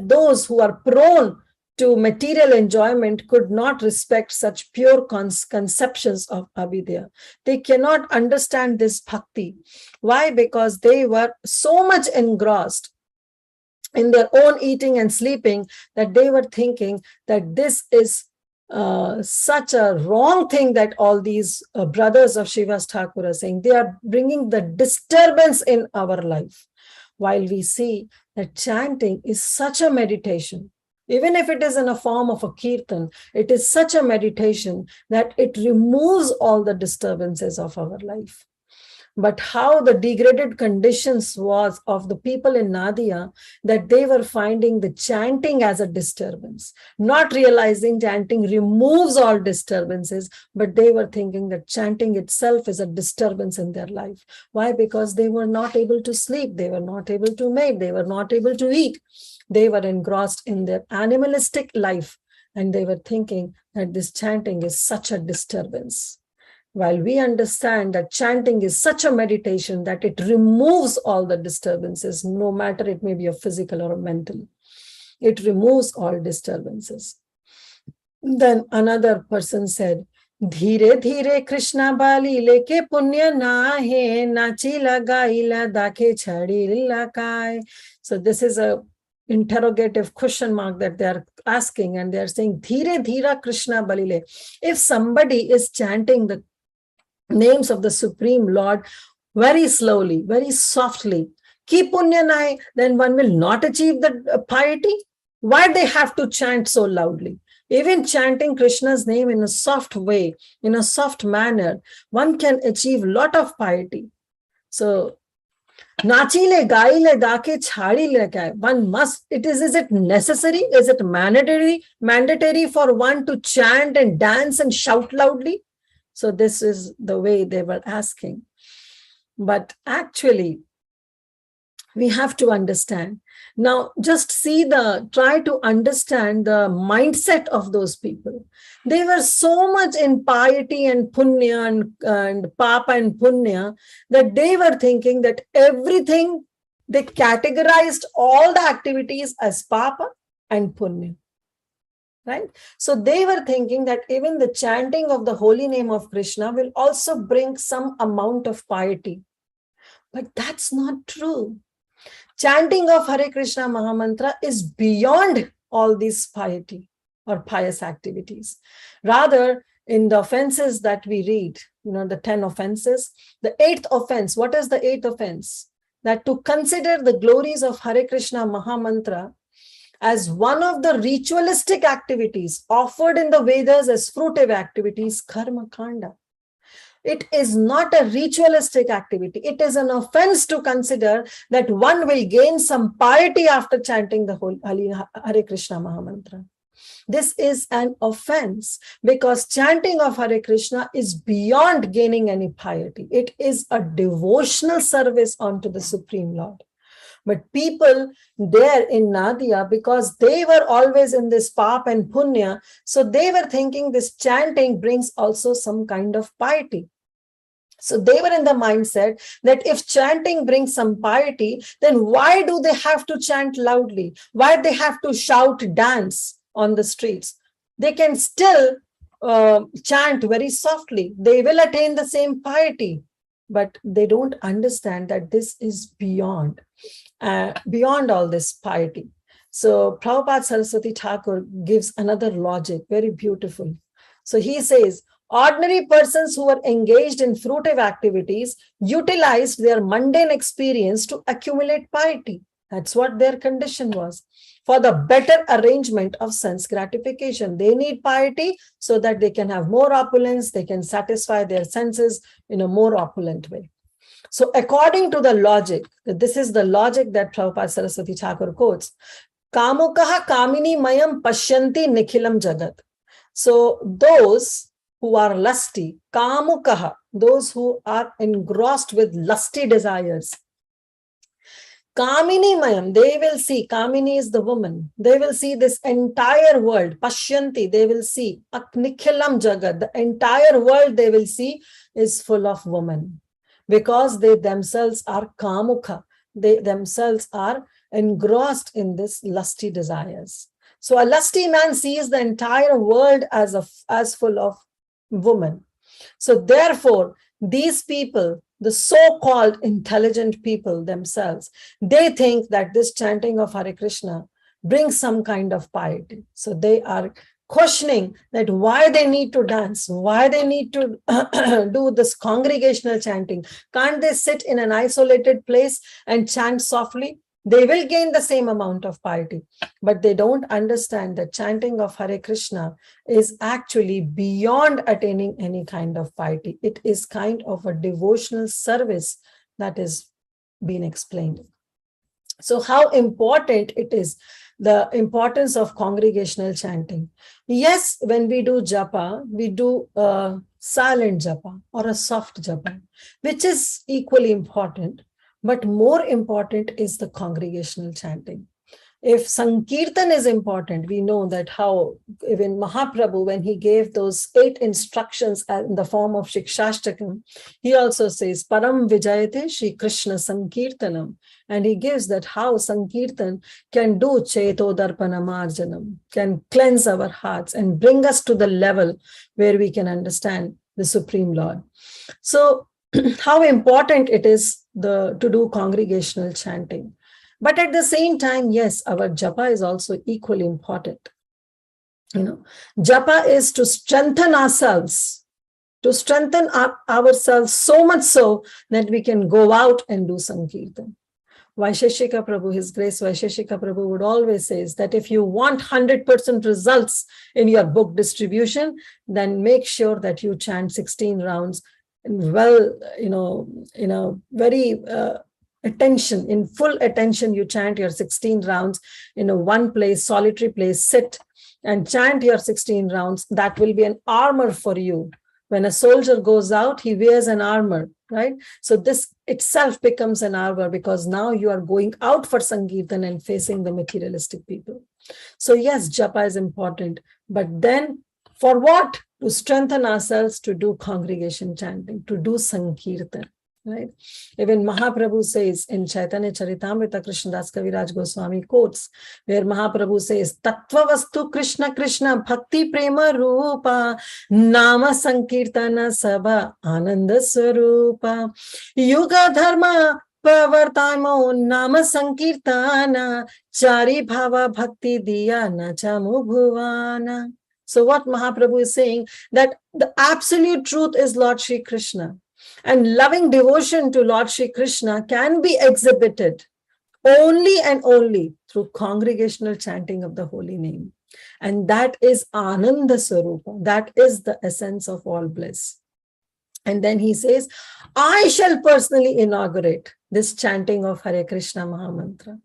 those who are prone to material enjoyment could not respect such pure conceptions of avidya. They cannot understand this bhakti. Why? Because they were so much engrossed in their own eating and sleeping that they were thinking that this is such a wrong thing that all these brothers of Srivas Thakur are saying. They are bringing the disturbance in our life. While we see that chanting is such a meditation, even if it is in a form of a kirtan, it is such a meditation that it removes all the disturbances of our life. But how the degraded conditions was of the people in Nadia, that they were finding the chanting as a disturbance, not realizing chanting removes all disturbances, but they were thinking that chanting itself is a disturbance in their life. Why? Because they were not able to sleep, they were not able to mate, they were not able to eat. They were engrossed in their animalistic life, and they were thinking that this chanting is such a disturbance. while we understand that chanting is such a meditation that it removes all the disturbances, no matter it may be a physical or a mental, it removes all disturbances. Then another person said, Dhire dhire Krishna bali leke punya nahe nachi lagaila dake chadi lakai. So this is a interrogative question mark that they are asking, and they are saying, Dhire dhira Krishna balile. If somebody is chanting the names of the Supreme Lord very slowly, very softly, ki punya nahe, then one will not achieve the piety. Why they have to chant so loudly? Even chanting Krishna's name in a soft way, in a soft manner, one can achieve a lot of piety. So, nachile, gaile, dake, chhadi le, one must, is it necessary? Is it mandatory for one to chant and dance and shout loudly? So this is the way they were asking. But actually, we have to understand. Now, just try to understand the mindset of those people. They were so much in piety and punya and papa and punya that they were thinking that everything, they categorized all the activities as papa and punya. Right? So they were thinking that even the chanting of the holy name of Krishna will also bring some amount of piety. But that's not true. Chanting of Hare Krishna Mahamantra is beyond all these piety or pious activities. Rather, in the offenses that we read, the 10 offenses, the 8th offense, what is the 8th offense? That to consider the glories of Hare Krishna Mahamantra as one of the ritualistic activities offered in the Vedas as fruitive activities, karma khanda. It is not a ritualistic activity. It is an offense to consider that one will gain some piety after chanting the whole Hare Krishna Mahamantra. This is an offense because chanting of Hare Krishna is beyond gaining any piety. It is a devotional service unto the Supreme Lord. But people there in Nadia, because they were always in this pap and punya, so they were thinking this chanting brings also some kind of piety. So they were in the mindset that if chanting brings some piety, then why do they have to chant loudly? Why they have to shout, dance on the streets? They can still chant very softly. They will attain the same piety, but they don't understand that this is beyond all this piety. So Prabhupada Saraswati Thakur gives another logic, very beautiful. So he says, ordinary persons who were engaged in fruitive activities utilized their mundane experience to accumulate piety. That's what their condition was. For the better arrangement of sense gratification. They need piety so that they can have more opulence, they can satisfy their senses in a more opulent way. So according to the logic, this is the logic that Prabhupada Saraswati Thakur quotes, Kamukaha kamini mayam pashyanti nikhilam jagat. So those who are lusty, kamukaha, those who are engrossed with lusty desires, kamini mayam, they will see, kamini is the woman, they will see this entire world, pashyanti, they will see, nikhilam jagat, the entire world they will see is full of women. Because they themselves are kamukha, they themselves are engrossed in this lusty desires. So a lusty man sees the entire world as full of women. So therefore, these people, the so-called intelligent people themselves, they think that this chanting of Hare Krishna brings some kind of piety. So they are questioning that why they need to dance, why they need to do this congregational chanting. Can't they sit in an isolated place and chant softly? They will gain the same amount of piety. But they don't understand that chanting of Hare Krishna is actually beyond attaining any kind of piety. It is kind of a devotional service that is being explained. So how important it is, the importance of congregational chanting. Yes, when we do japa, we do a silent japa or a soft japa, which is equally important, but more important is the congregational chanting. If Sankirtan is important, we know that how even Mahaprabhu, when he gave those 8 instructions in the form of Shikshashtakam, he also says, Param Vijayate Shri Krishna Sankirtanam. And he gives that how Sankirtan can do Cheto Darpanamarjanam, can cleanse our hearts and bring us to the level where we can understand the Supreme Lord. So how important it is to do congregational chanting. But at the same time, yes, our japa is also equally important. Japa is to strengthen ourselves, ourselves so much so that we can go out and do Sankirtan. Vaisheshika Prabhu, His Grace Vaisheshika Prabhu would always say that if you want 100% results in your book distribution, then make sure that you chant 16 rounds well, in a very attention, in full attention, you chant your 16 rounds in a one place, solitary place, sit and chant your 16 rounds. That will be an armor for you. When a soldier goes out, he wears an armor, right? So this itself becomes an armor because now you are going out for Sankirtan and facing the materialistic people. So yes, japa is important, but then for what? To strengthen ourselves, to do congregation chanting, to do Sankirtan, right? Even Mahaprabhu says in Chaitanya Charitamrita, Krishnadas Kaviraj Goswami quotes, where Mahaprabhu says, Tattva Vastu Krishna Krishna Bhakti Prema Rupa Nama Sankirtana Sabha Ananda Swarupa Yuga Dharma Pavartamo Nama Sankirtana Chari Bhava Bhakti Diya Nachamu Bhuvana. So what Mahaprabhu is saying, that the absolute truth is Lord Shri Krishna. And loving devotion to Lord Shri Krishna can be exhibited only and only through congregational chanting of the holy name. And that is Ananda Swarupa. That is the essence of all bliss. And then he says, I shall personally inaugurate this chanting of Hare Krishna Mahamantra.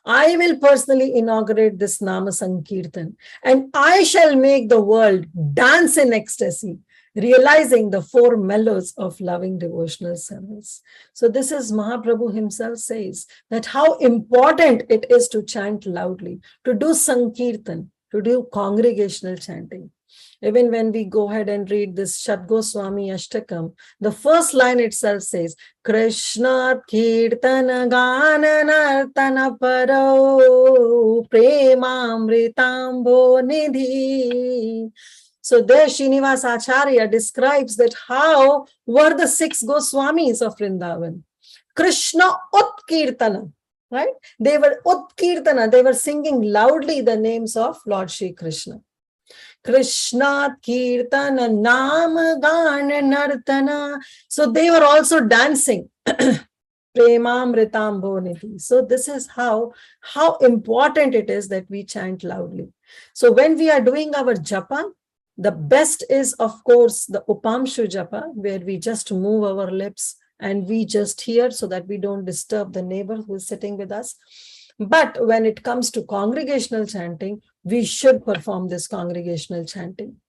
I will personally inaugurate this Nama Sankirtan, and I shall make the world dance in ecstasy, realizing the 4 mellows of loving devotional service. So this is Mahaprabhu himself says that how important it is to chant loudly, to do Sankirtan, to do congregational chanting. Even when we go ahead and read this Shat Goswami Ashtakam, the first line itself says, Krishna Kirtana Gana Nartana Paro Premamritambo Nidhi. So there Srinivas Acharya describes that how were the 6 Goswamis of Vrindavan. Krishna Utkirtana, right? They were Utkirtana, they were singing loudly the names of Lord Shri Krishna. Krishna Kirtana Nama Gana Nartana. So they were also dancing. Premamritambo Nidhi. So this is how important it is that we chant loudly. So when we are doing our japa, the best is, of course, the Upamshu japa, where we just move our lips and we just hear so that we don't disturb the neighbor who is sitting with us. But when it comes to congregational chanting, we should perform this congregational chanting.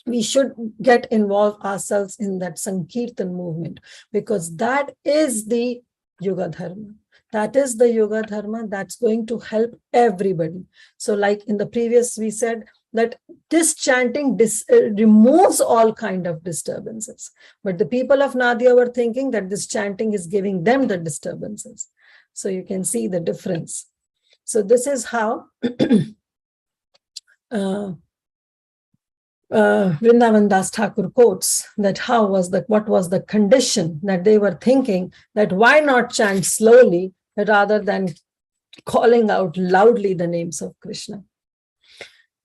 We should get involved ourselves in that Sankirtan movement, because that is the Yuga Dharma. That is the Yuga Dharma that's going to help everybody. So like in the previous, we said that this chanting removes all kind of disturbances. But the people of Nadia were thinking that this chanting is giving them the disturbances. So you can see the difference. So this is how Vrindavan Das Thakur quotes that what was the condition that they were thinking, that why not chant slowly rather than calling out loudly the names of Krishna.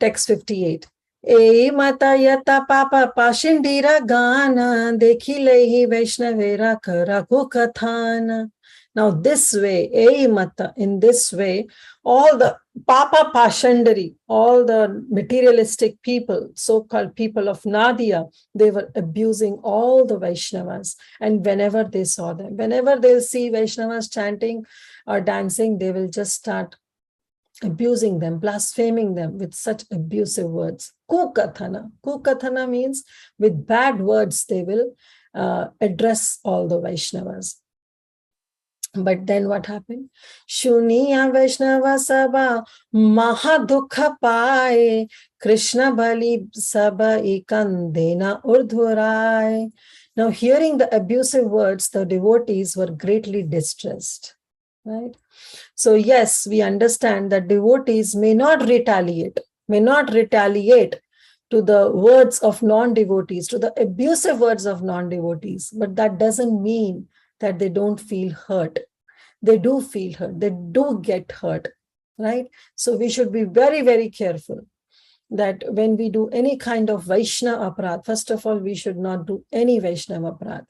Text 58. E mata yata papa pashindira gana dekhilehi Vaishnavera karaku kathana. Now this way, e mata, in this way, all the papa pashandari, all the materialistic people, so-called people of Nadia, they were abusing all the Vaishnavas. And whenever they saw them, whenever they'll see Vaishnavas chanting or dancing, they will just start abusing them, blaspheming them with such abusive words. Kukathana. Kukathana means with bad words they will address all the Vaishnavas. But then what happened? Shuniya Vaishnava Sabha Mahadukha Paye Krishna Bali Sabha Ikandena Urdhurai. Now, hearing the abusive words, the devotees were greatly distressed. Right? So, yes, we understand that devotees may not retaliate to the words of non-devotees, to the abusive words of non-devotees, but that doesn't mean that they don't feel hurt. They do feel hurt. They do get hurt, right? So we should be very, very careful that when we do any kind of Vaishnava aparadh, first of all, we should not do any Vaishnava aparadh.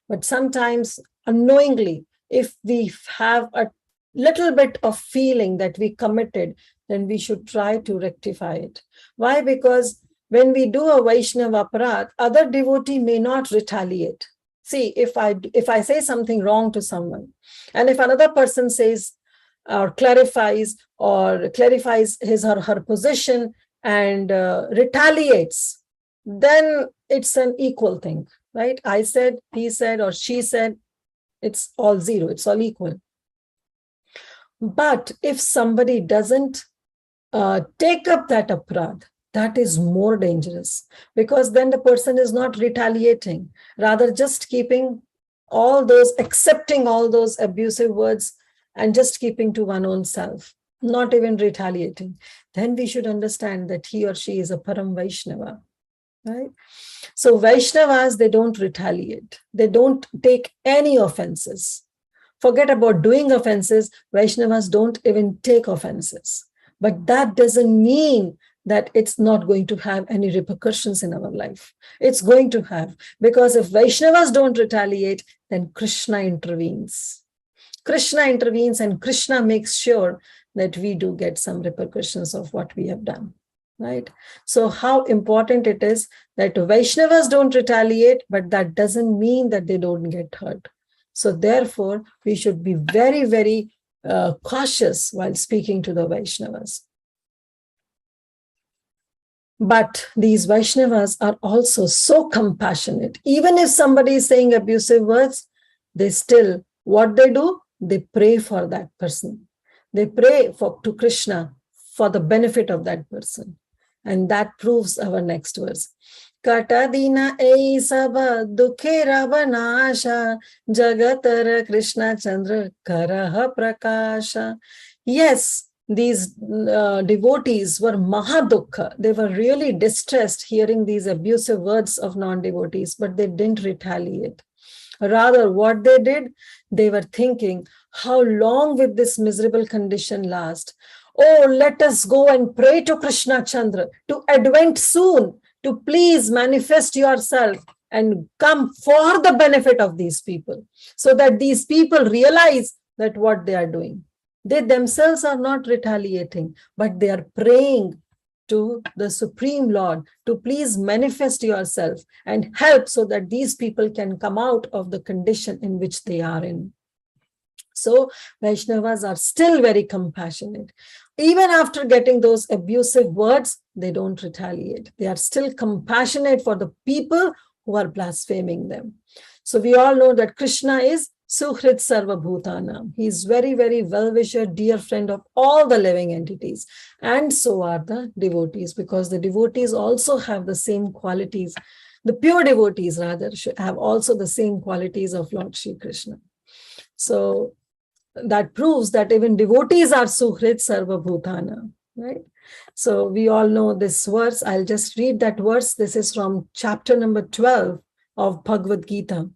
But sometimes unknowingly, if we have a little bit of feeling that we committed, then we should try to rectify it. Why? Because when we do a Vaishnava aparadh, other devotee may not retaliate. See, if I say something wrong to someone, and if another person says or clarifies his or her position and retaliates, then it's an equal thing, right? I said, he said, or she said, it's all zero, it's all equal. But if somebody doesn't take up that aparadh, that is more dangerous, because then the person is not retaliating, rather just keeping accepting all those abusive words and just keeping to one own self, not even retaliating. Then we should understand that he or she is a Param Vaishnava, right? So Vaishnavas, they don't retaliate. They don't take any offenses. Forget about doing offenses. Vaishnavas don't even take offenses. But that doesn't mean that it's not going to have any repercussions in our life. It's going to have, because if Vaishnavas don't retaliate, then Krishna intervenes. Krishna intervenes, and Krishna makes sure that we do get some repercussions of what we have done, right? So how important it is that Vaishnavas don't retaliate, but that doesn't mean that they don't get hurt. So therefore, we should be very, very cautious while speaking to the Vaishnavas. But these Vaishnavas are also so compassionate. Even if somebody is saying abusive words, they still, what they do? They pray for that person. They pray to Krishna for the benefit of that person. And that proves our next verse. Katadina ei sabha dukhe ravanasha jagatara Krishna Chandra karaha prakasha. Yes, these devotees were mahadukha. They were really distressed hearing these abusive words of non-devotees, but they didn't retaliate. Rather, what they did, they were thinking, how long will this miserable condition last? Oh, let us go and pray to Krishna Chandra to advent soon, to please manifest yourself and come for the benefit of these people, so that these people realize that what they are doing. They themselves are not retaliating, but they are praying to the Supreme Lord to please manifest yourself and help so that these people can come out of the condition in which they are in. So Vaishnavas are still very compassionate. Even after getting those abusive words, they don't retaliate. They are still compassionate for the people who are blaspheming them. So we all know that Krishna is Suhrit Sarva Bhutanam. He is very, very well-wisher, dear friend of all the living entities. And so are the devotees, because the devotees also have the same qualities. The pure devotees, rather, should have also the same qualities of Lord Shri Krishna. So that proves that even devotees are Suhrit Sarva Bhutana, right? So we all know this verse. I'll just read that verse. This is from chapter number 12 of Bhagavad Gita.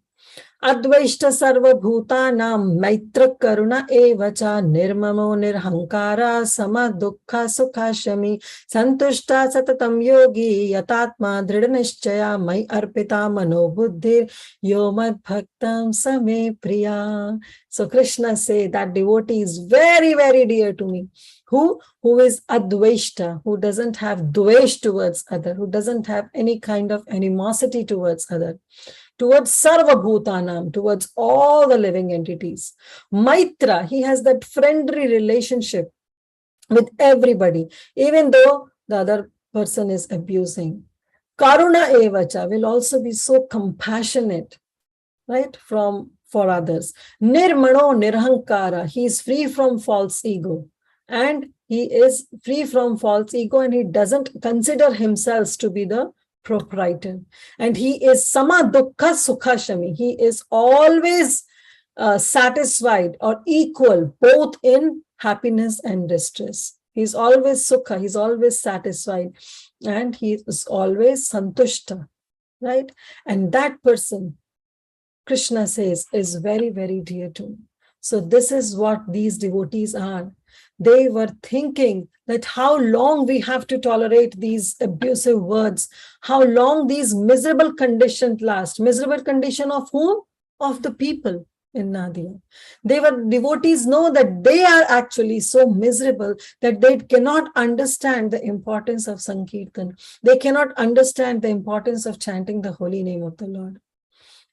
Advaishta sarva bhutanam maitra karuna evacha nirmamo nirhankara sama dukkha sukha shami santushta satatam yogi yatatma dridhanishchaya mai arpita mano buddhir yomad bhaktam same priya. So Krishna say that devotee is very, very dear to me. Who is advaishta, who doesn't have dvesh towards other, who doesn't have any kind of animosity towards other, towards Sarva Bhutanam, towards all the living entities. Maitra, he has that friendly relationship with everybody, even though the other person is abusing. Karuna Evacha will also be so compassionate right? For others. Nirmano nirhankara. He is free from false ego. And he is free from false ego, and he doesn't consider himself to be the proprietor. And he is sama dukkha sukha shami. He is always satisfied or equal both in happiness and distress. He's always sukha, he's always satisfied, and he is always santushta, right? And that person, Krishna says, is very, very dear to me. So this is what these devotees are. They were thinking that how long we have to tolerate these abusive words, how long these miserable conditions last. Miserable condition of whom? Of the people in Nadia. Devotees know that they are actually so miserable that they cannot understand the importance of Sankirtan. They cannot understand the importance of chanting the holy name of the Lord.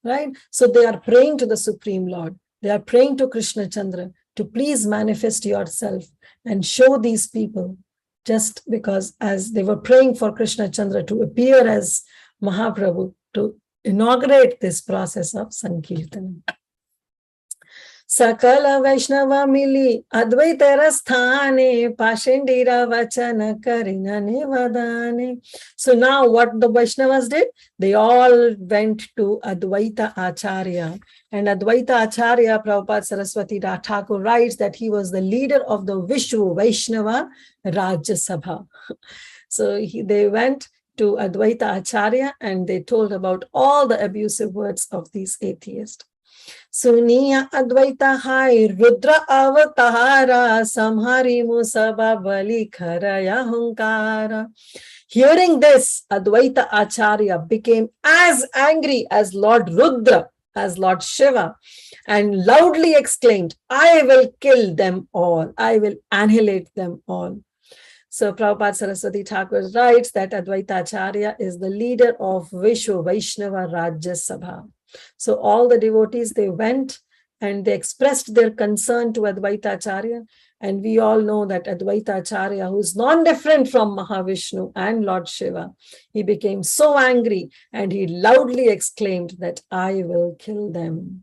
Right? So they are praying to the Supreme Lord. They are praying to Krishna Chandra to please manifest yourself and show these people, just because as they were praying for Krishna Chandra to appear as Mahaprabhu to inaugurate this process of Sankirtan. Sakala Vaishnava mili Advaita Rasthane Pashendira Vachana Karinane Vadane. So now what the Vaishnavas did? They all went to Advaita Acharya. And Advaita Acharya, Prabhupada Saraswati Thakur writes that he was the leader of the Vishwa Vaishnava Rajya Sabha. So they went to Advaita Acharya and they told about all the abusive words of these atheists. Suniya Advaita Hai Rudra Avatara Samhari Musaba Bali Kharaya Hunkara. Hearing this, Advaita Acharya became as angry as Lord Rudra, as Lord Shiva, and loudly exclaimed, I will kill them all. I will annihilate them all. So Prabhupada Saraswati Thakur writes that Advaita Acharya is the leader of Vishwa Vaishnava Rajya Sabha. So all the devotees, they went and they expressed their concern to Advaita Acharya. And we all know that Advaita Acharya, who is non-different from Mahavishnu and Lord Shiva, he became so angry and he loudly exclaimed that I will kill them.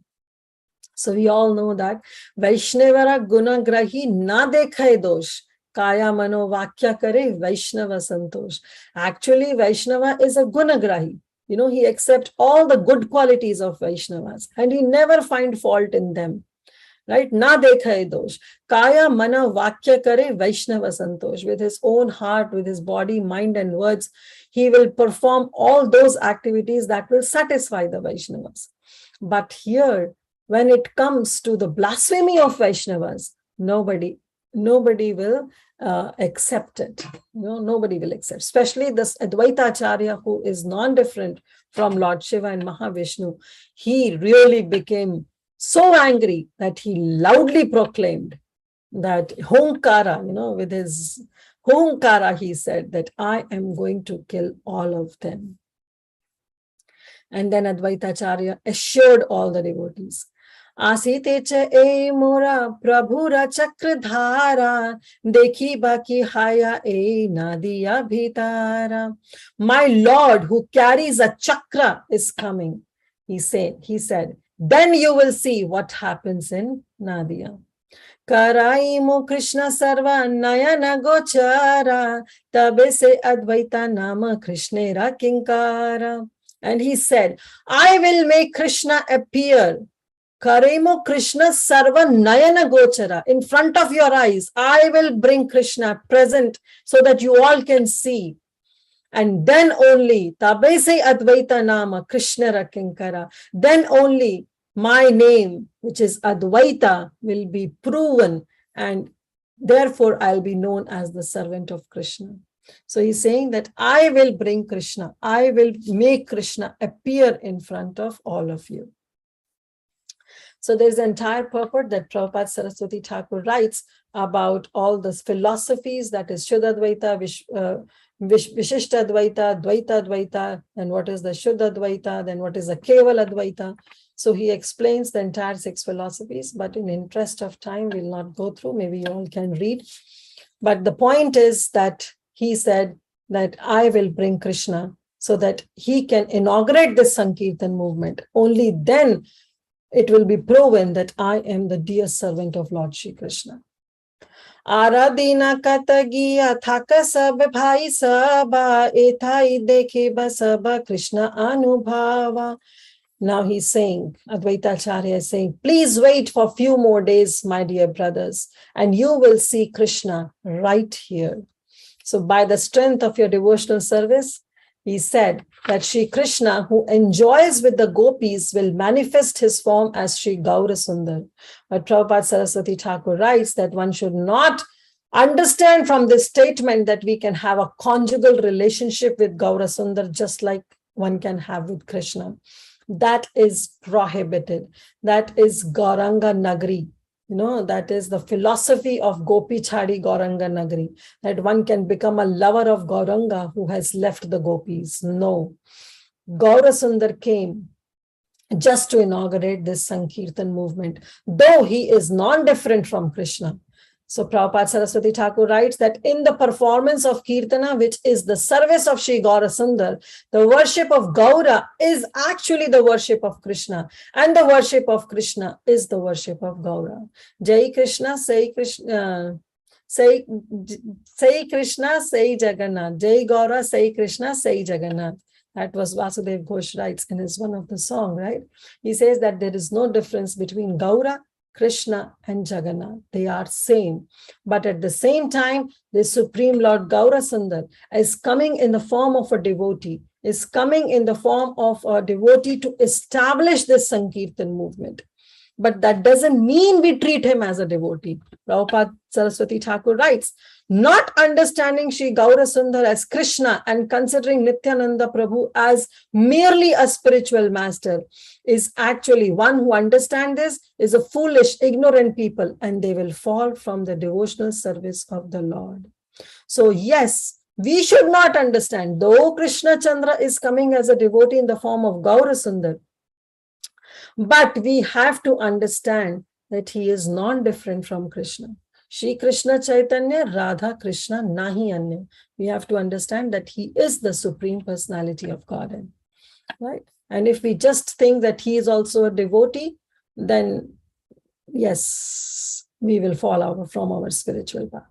So we all know that Vaishnavara gunagrahi na dekhay dosh. Kaya mano vakya kare Vaishnava santosh. Actually, Vaishnava is a gunagrahi. You know, he accepts all the good qualities of Vaishnavas and he never finds fault in them. Right? Na dekhay dosh. Kaya mana vakya kare Vaishnava santosh. With his own heart, with his body, mind and words, he will perform all those activities that will satisfy the Vaishnavas. But here, when it comes to the blasphemy of Vaishnavas, nobody will accept it. Nobody will accept, especially this Advaita Acharya, who is non-different from Lord Shiva and Mahavishnu. He really became so angry that he loudly proclaimed that Hunkara, with his Hunkara, he said that I am going to kill all of them. And then Advaita Acharya assured all the devotees, Asite cha e mora prabhura chakradhara dekhi baki haya e nadiya bhitara. My Lord who carries a chakra is coming. He said, then you will see what happens in Nadia. Karaimo Krishna sarva nayana gochara tabe se Advaita nama Krishnera kinkara. And he said, I will make Krishna appear. Karemo Krishna sarva nayana gochara. In front of your eyes, I will bring Krishna present so that you all can see. And then only, tabese Advaita nama Krishna Rakinkara. Then only my name, which is Advaita, will be proven. And therefore, I'll be known as the servant of Krishna. So he's saying that I will bring Krishna. I will make Krishna appear in front of all of you. So there's an entire purport that Prabhupada Saraswati Thakur writes about all the philosophies, that is Shuddha Advaita, Vishishta Advaita, Dvaita Advaita, and what is the Shuddha Advaita, then what is the Keval Advaita. So he explains the entire 6 philosophies, but in interest of time, we'll not go through. Maybe you all can read. But the point is that he said that I will bring Krishna so that he can inaugurate this Sankirtan movement. Only then it will be proven that I am the dear servant of Lord Shri Krishna. Aradina katagiya thaka sab bhai saba ethai dekhe basaba Krishna anubhava. Now he's saying, Advaita Acharya is saying, please wait for a few more days, my dear brothers, and you will see Krishna right here. So by the strength of your devotional service, he said that Sri Krishna, who enjoys with the gopis, will manifest his form as Sri Gaura Sundar. But Prabhupada Saraswati Thakur writes that one should not understand from this statement that we can have a conjugal relationship with Gaura Sundar just like one can have with Krishna. That is prohibited. That is Gauranga Nagari. That is the philosophy of Gopi Chadi Gauranga Nagari, that one can become a lover of Gauranga who has left the gopis. No. Gaura Sundar came just to inaugurate this Sankirtan movement, though he is non-different from Krishna. So Prabhupada Saraswati Thakur writes that in the performance of Kirtana, which is the service of Sri Gaura Sundar, the worship of Gaura is actually the worship of Krishna, and the worship of Krishna is the worship of Gaura. Jai Krishna, say Krishna, say Krishna, say Jagannath. Jai Gaura, say Krishna, say Jagannath. That was Vasudev Ghosh writes in his one of the song, right? He says that there is no difference between Gaura, Krishna and Jagannath. They are same. But at the same time, the Supreme Lord Gaura Sundar is coming in the form of a devotee, is coming in the form of a devotee to establish this Sankirtan movement. But that doesn't mean we treat him as a devotee. Prabhupada Saraswati Thakur writes, not understanding Sri Gaura Sundar as Krishna and considering Nityananda Prabhu as merely a spiritual master is actually one who understands this is a foolish, ignorant people, and they will fall from the devotional service of the Lord. So yes, we should not understand, though Krishna Chandra is coming as a devotee in the form of Gaura Sundar, but we have to understand that he is non-different from Krishna. Shri Krishna Chaitanya, Radha Krishna, Nahi Anya. We have to understand that he is the Supreme Personality of Godhead, right? And if we just think that he is also a devotee, then yes, we will fall out from our spiritual path.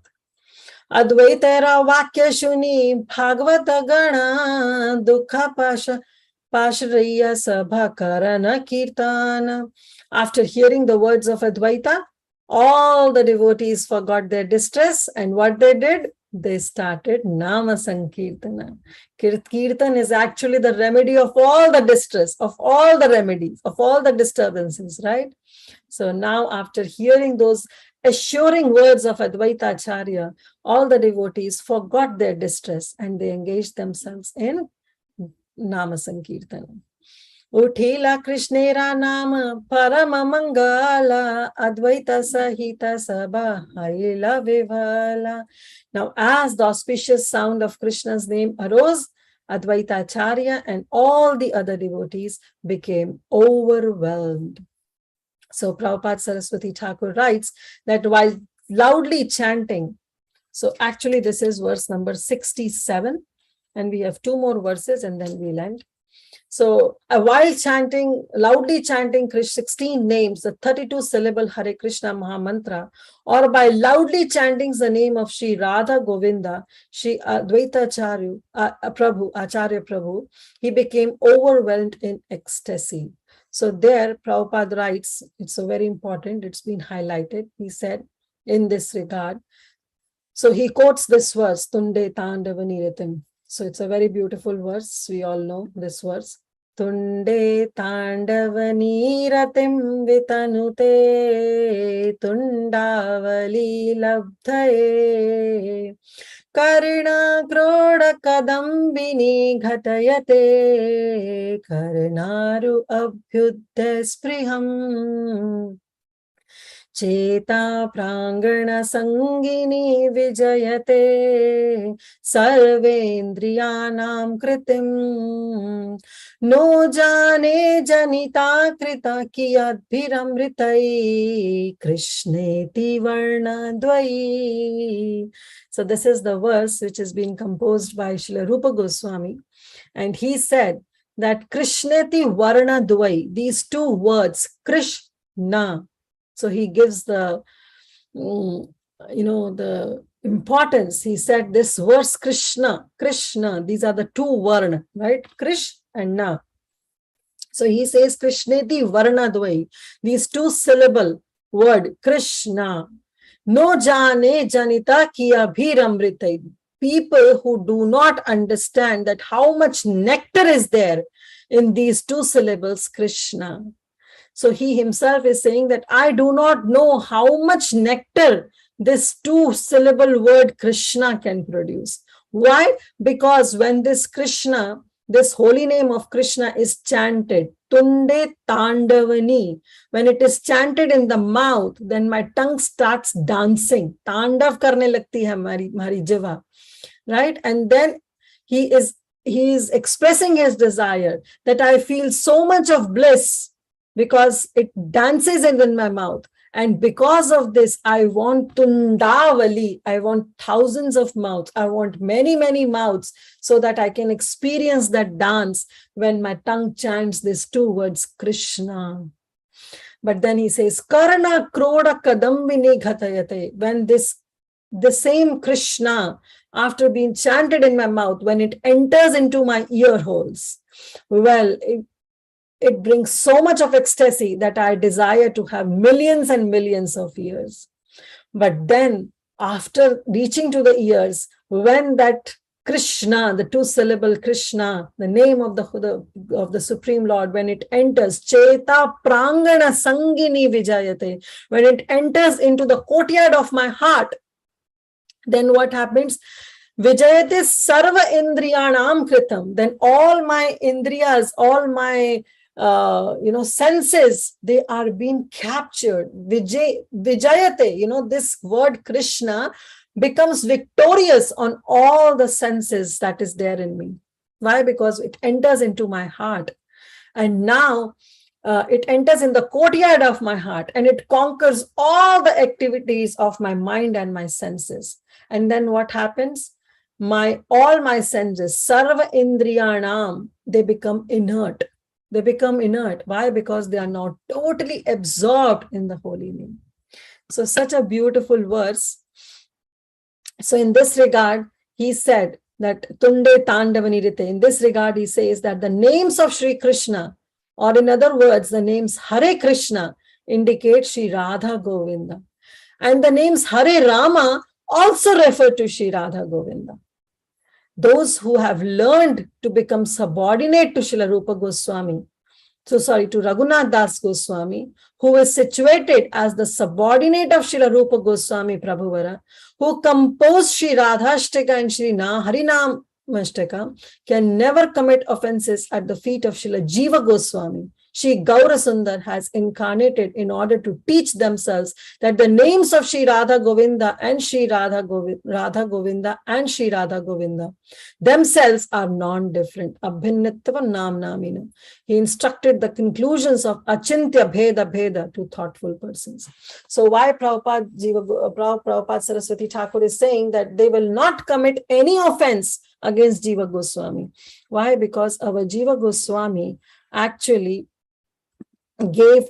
Advaitara Vakya Shuni Bhagavata Gana Dukha Pasha Pashraya Sabha Karana Kirtana. After hearing the words of Advaita, all the devotees forgot their distress, and what they did? They started Nama Sankirtana. Kirtan is actually the remedy of all the distress, of all the remedies, of all the disturbances, right? So now after hearing those assuring words of Advaita Acharya, all the devotees forgot their distress and they engaged themselves in Nama Sankirtana. Uthila Krishnera Nama Parama Mangala Advaita Sahita Sabha Haila Vivala. Now, as the auspicious sound of Krishna's name arose, Advaita Acharya and all the other devotees became overwhelmed. So Prabhupada Saraswati Thakur writes that while loudly chanting, so actually this is verse number 67, and we have two more verses and then we'll end. So while chanting, loudly chanting 16 names, the 32-syllable Hare Krishna Mahamantra, or by loudly chanting the name of Sri Radha Govinda, Sri Advaita Acharya Prabhu, he became overwhelmed in ecstasy. So there, Prabhupada writes, it's so very important, it's been highlighted. He said in this regard, so he quotes this verse, Tunde Tandavaniratim. So it's a very beautiful verse. We all know this verse. Tunde Tandavaniratim Vitanute Tundavali Labdhaye Karna Kroda Kadambini Ghatayate Karnaru Abhyuddha Spriham Cheta Prangana Sangini Vijayate Sarvendriyanam Kritim No Jane Janita Krita Kiyadbhiramritai Krishneti Varna Dvai. So this is the verse which has been composed by Srila Rupa Goswami. And he said that Krishneti Varna Dvai, these two words, Krishna. So he gives the, the importance. He said this verse Krishna, Krishna, these are the two Varna, right? Krish and Na. So he says Krishneti Varna Dvai, these two syllable word, Krishna. No jane janita kiya bhir amritai. People who do not understand that how much nectar is there in these two syllables, Krishna. So he himself is saying that I do not know how much nectar this two syllable word Krishna can produce. Why? Because when this Krishna, this holy name of Krishna is chanted, Tunde Tandavani, when it is chanted in the mouth, then my tongue starts dancing. Tandav karne lagti hai mari jiva, right? And then he is expressing his desire that I feel so much of bliss because it dances in my mouth. And because of this, I want Tundavali. I want thousands of mouths. I want many, many mouths so that I can experience that dance when my tongue chants these two words, Krishna. But then he says, Karana Kroda Kadambini Ghatayate. When the same Krishna, after being chanted in my mouth, when it enters into my ear holes, well, it brings so much of ecstasy that I desire to have millions and millions of ears. But then after reaching to the ears, when that Krishna, the two syllable Krishna, the name of the Supreme Lord, when it enters, Cheta Prangana Sangini Vijayate, when it enters into the courtyard of my heart, then what happens? Vijayate Sarva Indriyanam Kritam. Then all my Indriyas, all my senses, they are being captured. Vijayate, this word Krishna becomes victorious on all the senses that is there in me. Why? Because it enters into my heart. And now it enters in the courtyard of my heart and it conquers all the activities of my mind and my senses. And then what happens? All my senses, Sarva Indriyanam, they become inert. They become inert. Why? Because they are now totally absorbed in the holy name. So such a beautiful verse. So in this regard, he said that Tunde Tandavanirite. In this regard, he says that the names of Sri Krishna, or in other words, the names Hare Krishna, indicate Sri Radha Govinda. And the names Hare Rama also refer to Sri Radha Govinda. Those who have learned to become subordinate to Srila Rupa Goswami, to Raghunath Das Goswami, who is situated as the subordinate of Srila Rupa Goswami Prabhuvara, who composed Sri Radhashtaka and Sri Harinam Mashtaka, can never commit offenses at the feet of Srila Jiva Goswami. Sri Gaura Sundar has incarnated in order to teach themselves that the names of Sri Radha Govinda and Sri Radha Govinda and Sri Radha Govinda themselves are non-different. Abhinnattva nam namina. He instructed the conclusions of Achintya Bheda Bheda to thoughtful persons. So why Prabhupada Saraswati Thakur is saying that they will not commit any offense against Jiva Goswami. Why? Because our Jiva Goswami actually gave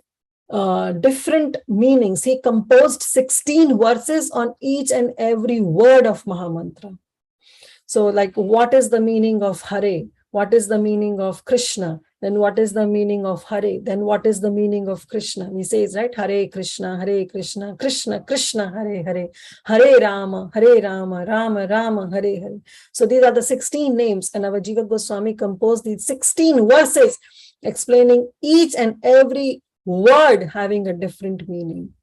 different meanings. He composed 16 verses on each and every word of Mahamantra. So like, what is the meaning of Hare? What is the meaning of Krishna? Then what is the meaning of Hare? Then what is the meaning of Krishna? He says, right, Hare Krishna, Krishna Krishna, Hare Hare, Hare Rama, Rama Rama, Hare Hare. So these are the 16 names, and our Jiva Goswami composed these 16 verses explaining each and every word having a different meaning.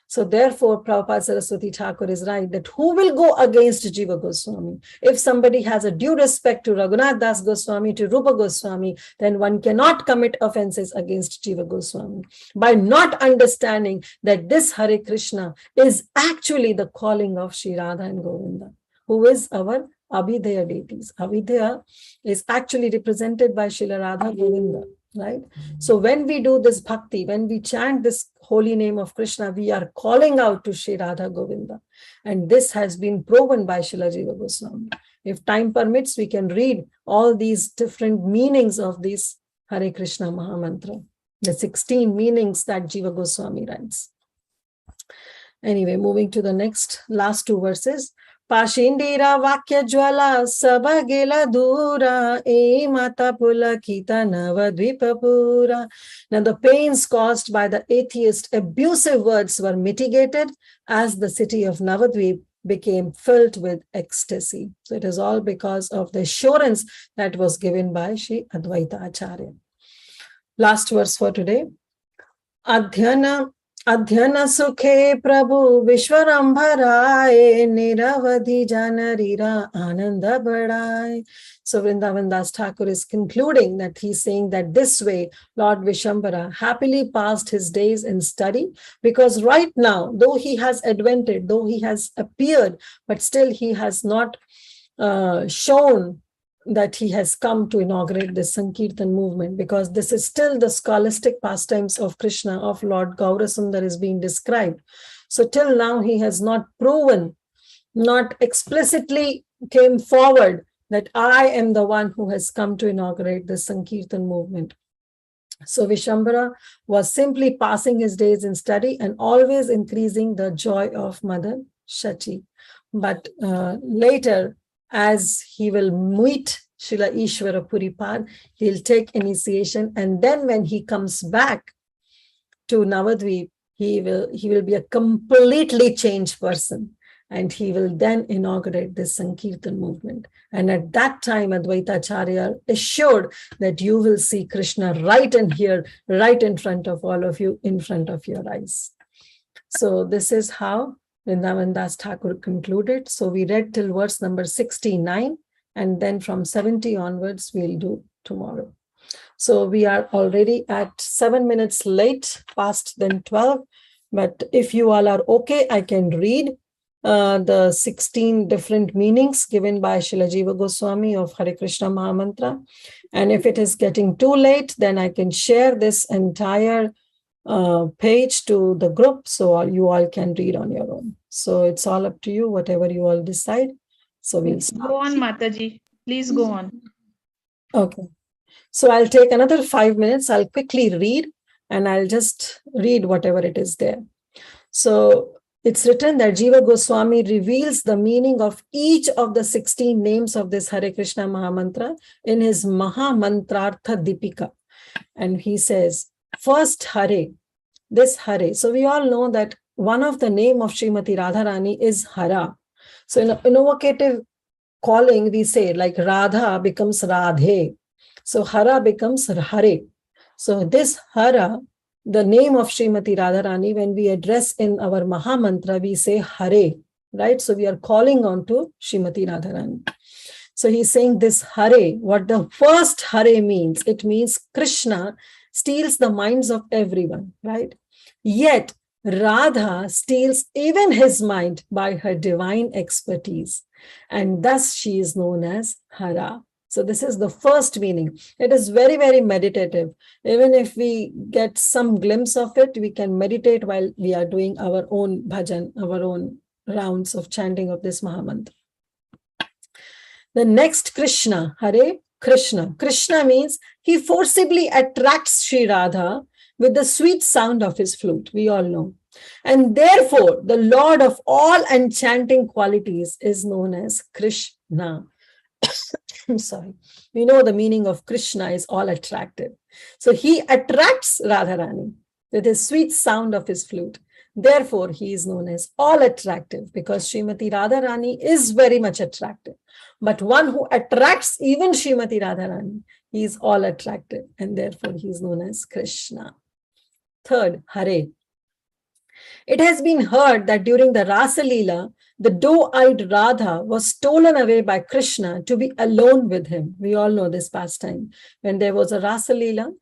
So therefore, Prabhupada Saraswati Thakur is right that who will go against Jiva Goswami? If somebody has a due respect to Raghunath Das Goswami, to Rupa Goswami, then one cannot commit offenses against Jiva Goswami by not understanding that this Hare Krishna is actually the calling of Sri Radha and Govinda, who is our Abhidheya deities. Abhidheya is actually represented by Srila Radha Govinda. right? So when we do this bhakti, when we chant this holy name of Krishna, we are calling out to Sri Radha Govinda. And this has been proven by Srila Jiva Goswami. If time permits, we can read all these different meanings of this Hare Krishna Mahamantra, the 16 meanings that Jiva Goswami writes. Anyway, moving to the last two verses. Pashindira Vakya Jwala Sabagela Dura E Mata Pulakita Navadvipapura. Now the pains caused by the atheist abusive words were mitigated as the city of Navadvip became filled with ecstasy. So it is all because of the assurance that was given by Sri Advaita Acharya. Last verse for today. Adhyana sukhe prabhu vishwarambharaye niravadhi janarira ananda badai. So Vrindavan Das Thakur is concluding that he's saying that this way Lord Vishwambara happily passed his days in study, because right now, though he has advented, though he has appeared, but still he has not shown that he has come to inaugurate the Sankirtan movement, because this is still the scholastic pastimes of Krishna, of Lord Gaurasundar is being described. So till now he has not proven, not explicitly came forward that I am the one who has come to inaugurate the Sankirtan movement. So Vishwambara was simply passing his days in study and always increasing the joy of Mother Shachi. But later, as he will meet Srila Ishvara Puripad, he'll take initiation, and then when he comes back to Navadvip, he will be a completely changed person, and he will then inaugurate this Sankirtan movement. And at that time, Advaita Acharya assured that you will see Krishna right in here, right in front of all of you, in front of your eyes. So this is how Vrindavan Das Thakur concluded. So we read till verse number 69, and then from 70 onwards, we'll do tomorrow. So we are already at 7 minutes late, past then 12. But if you all are okay, I can read the 16 different meanings given by Srila Jiva Goswami of Hare Krishna Mahamantra. And if it is getting too late, then I can share this entire page to the group, so you all can read on your own. So it's all up to you, whatever you all decide. So we'll start. Go on, Mataji. Please go on. Okay. So I'll take another 5 minutes. I'll quickly read, and I'll just read whatever it is there. So it's written that Jiva Goswami reveals the meaning of each of the 16 names of this Hare Krishna Mahamantra in his Mahamantrartha Dipika. And he says, first Hare, this Hare. So we all know that one of the name of Srimati Radharani is Hara. So in invocative calling, we say like Radha becomes Radhe. So Hara becomes Hare. So this Hara, the name of Srimati Radharani, when we address in our Mahamantra, we say Hare, right? So we are calling on to Srimati Radharani. So he's saying this Hare, what the first Hare means, it means Krishna steals the minds of everyone, right? Yet Radha steals even his mind by her divine expertise, and thus she is known as Hara. So this is the first meaning. It is very, very meditative. Even if we get some glimpse of it, we can meditate while we are doing our own bhajan, our own rounds of chanting of this Mahamantra. The next Krishna, Hare Krishna. Krishna means he forcibly attracts Sri Radha with the sweet sound of his flute, we all know. And therefore, the Lord of all enchanting qualities is known as Krishna. I'm sorry. We know the meaning of Krishna is all attractive. So he attracts Radharani with his sweet sound of his flute. Therefore, he is known as all attractive, because Srimati Radharani is very much attractive. But one who attracts even Srimati Radharani, he is all attractive, and therefore he is known as Krishna. Third, Hare. It has been heard that during the Rasa Leela, the doe-eyed Radha was stolen away by Krishna to be alone with him. We all know this pastime. When there was a Rasa Leela,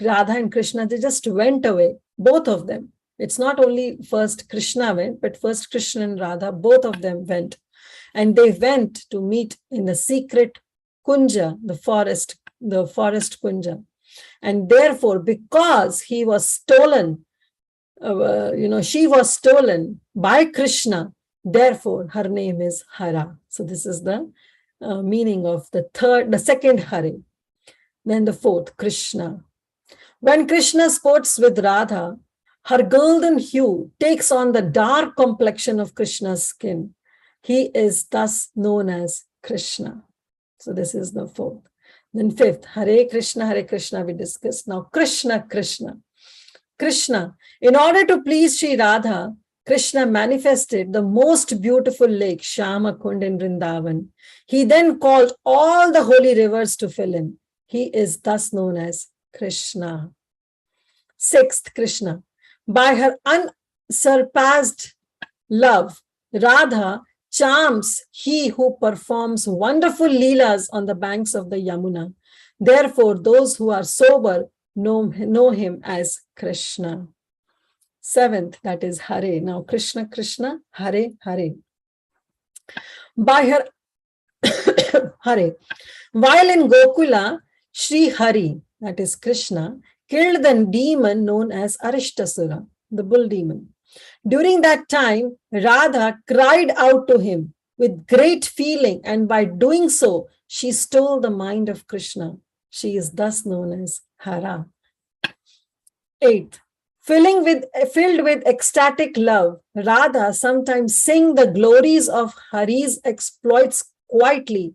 Radha and Krishna, they just went away, both of them. It's not only first Krishna went, but first Krishna and Radha, both of them went. And they went to meet in the secret Kunja, the forest the forest kunja. And therefore, because he was stolen, she was stolen by Krishna, therefore her name is Hara. So this is the meaning of the second Hare. Then the fourth, Krishna. When Krishna sports with Radha, her golden hue takes on the dark complexion of Krishna's skin. He is thus known as Krishna. So this is the fourth. Then fifth, Hare Krishna we discussed. Now Krishna, Krishna. Krishna, in order to please Sri Radha, Krishna manifested the most beautiful lake, Shyama Kund in Vrindavan. He then called all the holy rivers to fill in. He is thus known as Krishna. Sixth, Krishna. By her unsurpassed love, Radha charms he who performs wonderful leelas on the banks of the Yamuna. Therefore, those who are sober know him as Krishna. Seventh, that is Hare. Now, Krishna, Krishna, Hare, Hare. By her Hare. While in Gokula, Sri Hari, that is Krishna, killed the demon known as Arishtasura, the bull demon. During that time, Radha cried out to him with great feeling, and by doing so, she stole the mind of Krishna. She is thus known as Hara. Eighth, filled with ecstatic love, Radha sometimes sing the glories of Hari's exploits quietly,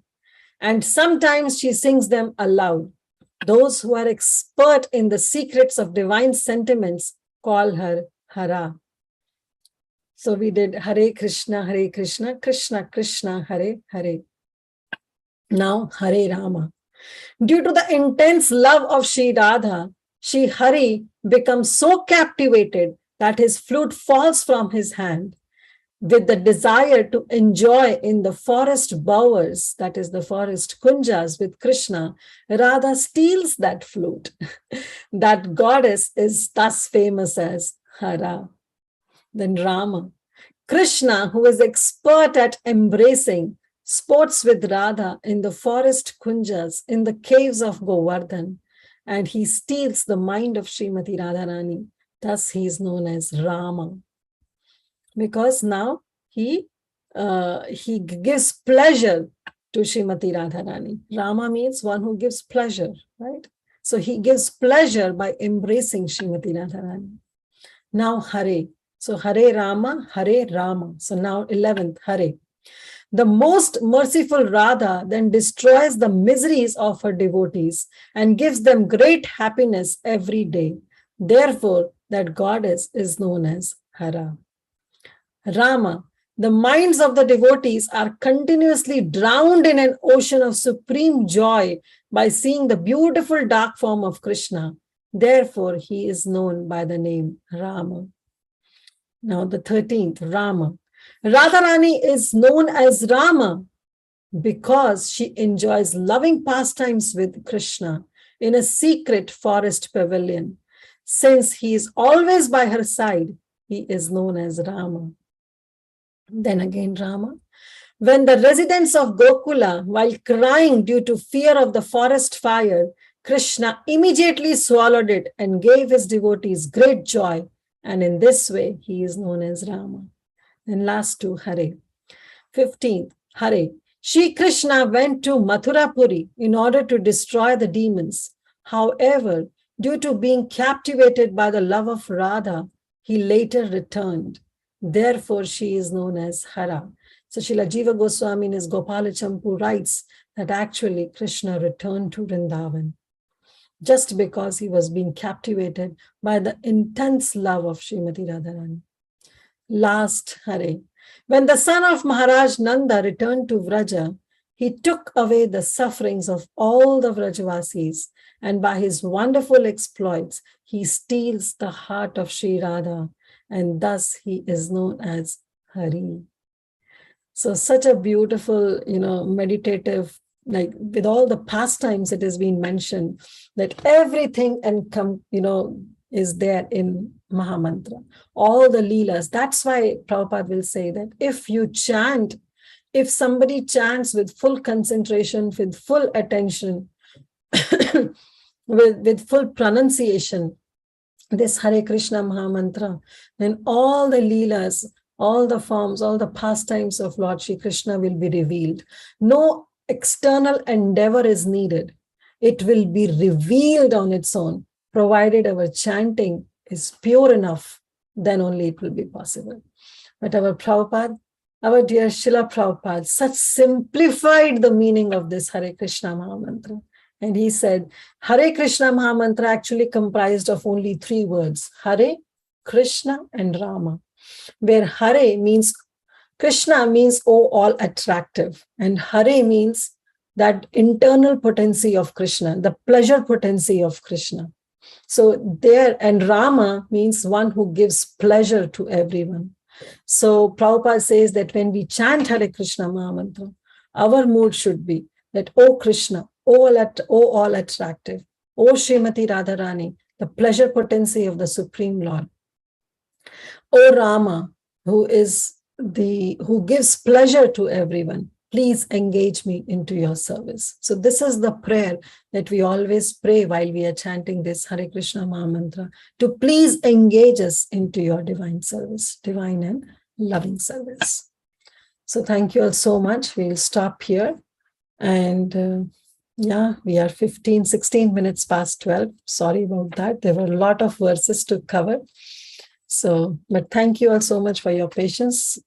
and sometimes she sings them aloud. Those who are expert in the secrets of divine sentiments call her Hara. So we did Hare Krishna, Krishna Krishna, Hare Hare. Now Hare Rama. Due to the intense love of Sri Radha, Sri Hari becomes so captivated that his flute falls from his hand. With the desire to enjoy in the forest bowers, that is the forest kunjas with Krishna, Radha steals that flute. That goddess is thus famous as Hara. Then Rama. Krishna, who is expert at embracing, sports with Radha in the forest kunjas, in the caves of Govardhan, and he steals the mind of Srimati Radharani. Thus he is known as Rama. Because now he gives pleasure to Srimati Radharani. Rama means one who gives pleasure, right? So he gives pleasure by embracing Srimati Radharani. Now Hare. So Hare Rama, Hare Rama. So now 11th, Hare. The most merciful Radha then destroys the miseries of her devotees and gives them great happiness every day. Therefore, that goddess is known as Hara. Rama, the minds of the devotees are continuously drowned in an ocean of supreme joy by seeing the beautiful dark form of Krishna. Therefore, he is known by the name Rama. Now the 13th, Rama. Radharani is known as Rama because she enjoys loving pastimes with Krishna in a secret forest pavilion. Since he is always by her side, he is known as Rama. Then again Rama. When the residents of Gokula, while crying due to fear of the forest fire, Krishna immediately swallowed it and gave his devotees great joy. And in this way, he is known as Rama. And last two, Hare. 15th, Hare. Shri Krishna went to Mathurapuri in order to destroy the demons. However, due to being captivated by the love of Radha, he later returned. Therefore, she is known as Hara. So Srila Jiva Goswami in his Gopala Champu writes that actually Krishna returned to Vrindavan just because he was being captivated by the intense love of Srimati Radharani. Last, Hare. When the son of Maharaj Nanda returned to Vraja, he took away the sufferings of all the Vrajavasis, and by his wonderful exploits, he steals the heart of Sri Radha, and thus he is known as Hari. So such a beautiful, meditative, like with all the pastimes it has been mentioned, that everything is there in Mahamantra, all the Leelas. That's why Prabhupada will say that if somebody chants with full concentration, with full attention, with full pronunciation, this Hare Krishna Mahamantra, then all the Leelas, all the forms, all the pastimes of Lord Shri Krishna will be revealed. No external endeavor is needed. It will be revealed on its own, provided our chanting is pure enough, then only it will be possible. But our Prabhupada, our dear Srila Prabhupada, such simplified the meaning of this Hare Krishna Mahamantra. And he said, Hare Krishna Mahamantra actually comprised of only 3 words, Hare, Krishna, and Rama, where Hare means, Krishna means, oh, all attractive. And Hare means that internal potency of Krishna, the pleasure potency of Krishna. So there, and Rama means one who gives pleasure to everyone. So Prabhupada says that when we chant Hare Krishna Mahamantra, our mood should be that, oh Krishna, oh all attractive, oh Srimati Radharani, the pleasure potency of the Supreme Lord, oh Rama, who gives pleasure to everyone, please engage me into your service. So this is the prayer that we always pray while we are chanting this Hare Krishna Mahamantra, to please engage us into your divine service, divine and loving service. So thank you all so much. We'll stop here. And yeah, we are 16 minutes past 12. Sorry about that. There were a lot of verses to cover. So, but thank you all so much for your patience.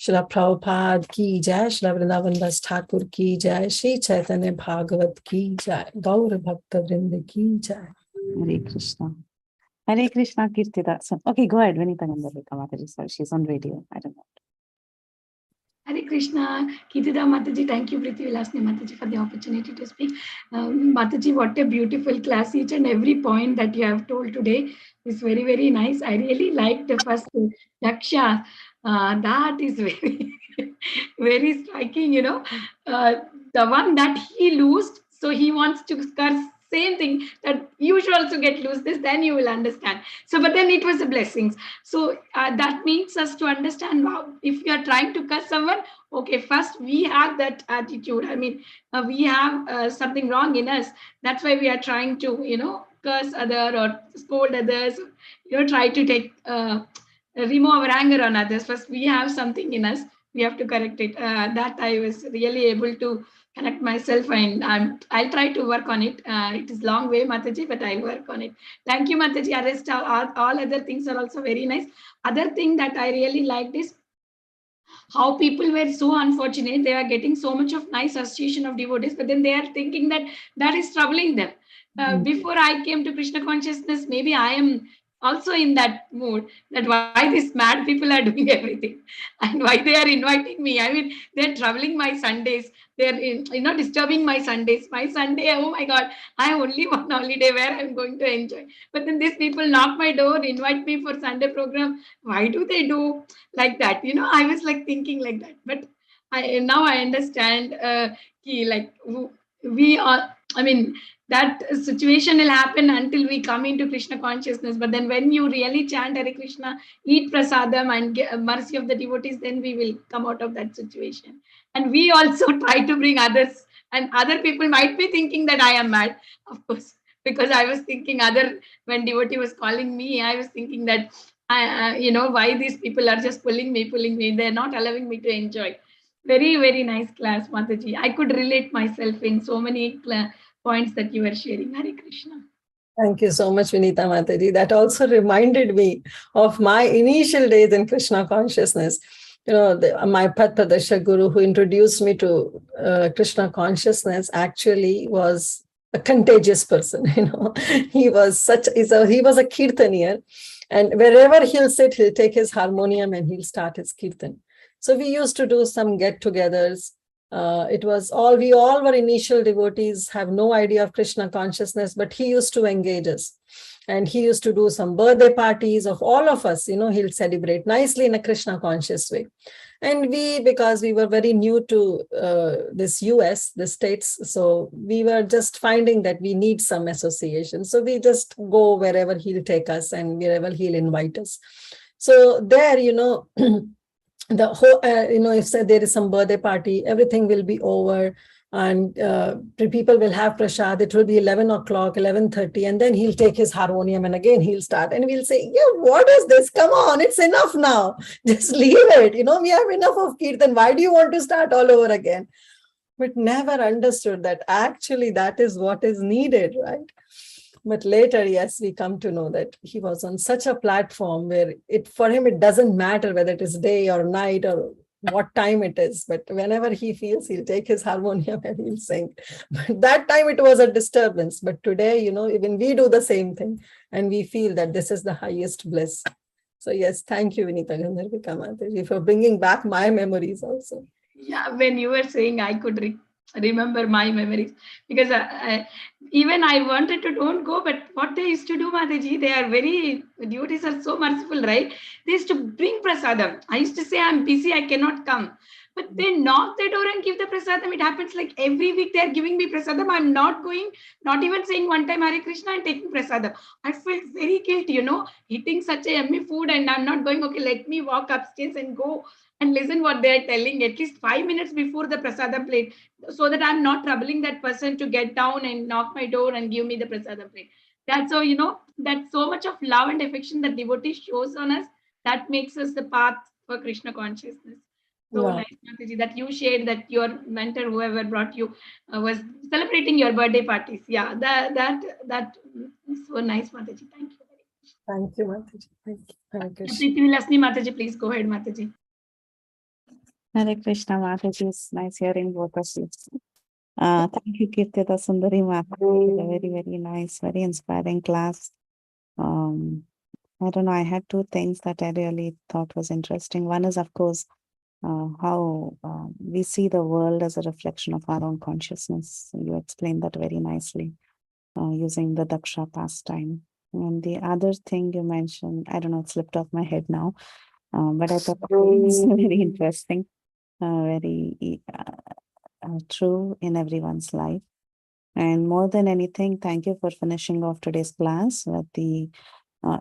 Srila Prabhupada ki jai, Srila Vrindavan Das Thakur ki jai, Shri Caitanya Bhagavat ki jai, Gaur Bhakta Vrinda ki jai. Hare Krishna. Hare Krishna Kirtida. Okay, go ahead, Vinita Gandharvi Mataji. Sorry, she's on radio. I don't know. Hare Krishna, Kirtida Mataji, thank you, Priti Vilasni Mataji, for the opportunity to speak. Mataji, what a beautiful class. Each and every point that you have told today is very, very nice. I really liked the first Yaksha. That is very, very striking, the one that he loosed, so he wants to curse. Same thing that you should also get loose this, then you will understand. So, but then it was a blessings. So that means us to understand, wow, if you are trying to curse someone, okay, first we have that attitude. I mean, we have something wrong in us. That's why we are trying to, curse other or scold others, try to take, remove our anger on others. First, we have something in us. We have to correct it. That I was really able to connect myself, and I'll try to work on it. It is long way, Mataji, but I work on it. Thank you, Mataji. Rest all other things are also very nice. Other thing that I really liked is how people were so unfortunate. They are getting so much of nice association of devotees, but then they are thinking that is troubling them. Before I came to Krishna consciousness, maybe I am also in that mood, that why these mad people are doing everything and why they are inviting me. I mean, they're troubling my Sundays. They're disturbing my Sundays. My Sunday, oh my God, I have only one holiday where I'm going to enjoy. But then these people knock my door, invite me for Sunday program. Why do they do like that? I was like thinking like that. But now I understand, we are, I mean, that situation will happen until we come into Krishna consciousness. But then when you really chant Hare Krishna, eat prasadam and get mercy of the devotees, then we will come out of that situation. And we also try to bring others, and other people might be thinking that I am mad, of course, because I was thinking when devotee was calling me, I was thinking that, why these people are just pulling me. They're not allowing me to enjoy. Very, very nice class, Mataji. I could relate myself in so many points that you were sharing. Hare Krishna. Thank you so much, Vinita Mataji. That also reminded me of my initial days in Krishna consciousness. My Path Pradashak Guru, who introduced me to Krishna consciousness, actually was a contagious person. He was a kirtanier, and wherever he'll sit, he'll take his harmonium and he'll start his kirtan. So we used to do some get-togethers. We all were initial devotees, have no idea of Krishna consciousness, but he used to engage us. And he used to do some birthday parties of all of us, he'll celebrate nicely in a Krishna conscious way. And because we were very new to the States, so we were just finding that we need some association. So we just go wherever he'll take us and wherever he'll invite us. So there, the whole, if there is some birthday party, everything will be over. And people will have prasad. It will be 11 o'clock, 11:30, and then he'll take his harmonium and again he'll start. And we'll say, yeah, what is this? Come on, it's enough now. Just leave it. We have enough of Kirtan. Why do you want to start all over again? But never understood that actually that is what is needed, right? But later, yes, we come to know that he was on such a platform where for him, it doesn't matter whether it is day or night or what time it is. But whenever he feels, he'll take his harmonium and he'll sing. But that time it was a disturbance. But today, even we do the same thing and we feel that this is the highest bliss. So yes, thank you, Vinita Gandharvika Mataji, for bringing back my memories also. Yeah, when you were saying, I could remember my memories, because even I wanted to don't go, but what they used to do, Mataji, devotees are so merciful, right? They used to bring prasadam. I used to say, I'm busy, I cannot come. But they knock the door and give the prasadam. It happens like every week they are giving me prasadam. I'm not going, not even saying one time Hare Krishna and taking prasadam. I felt very guilty, eating such a yummy food and I'm not going, okay, let me walk upstairs and go and listen what they are telling at least 5 minutes before the prasadam plate, so that I'm not troubling that person to get down and knock my door and give me the prasadam plate. That's so, that's so much of love and affection that devotee shows on us, that makes us the path for Krishna consciousness. So Wow. nice, Mataji, that you shared that your mentor, whoever brought you, was celebrating your birthday parties. Yeah, that is so nice, Mataji. Thank you very much. Thank you, Mataji. Thank you. Hare Krishna. Preeti Vilasni Mataji, please go ahead, Mataji. Hare Krishna, Mataji. It's nice hearing both of you. Thank you, Kirtida Sundari Mataji. A very, very nice, very inspiring class. I don't know, I had two things that I really thought was interesting. One is, of course, how we see the world as a reflection of our own consciousness. You explained that very nicely using the Daksha pastime. And the other thing you mentioned, I don't know, it slipped off my head now, but I thought it was very interesting, very true in everyone's life. And more than anything, thank you for finishing off today's class with the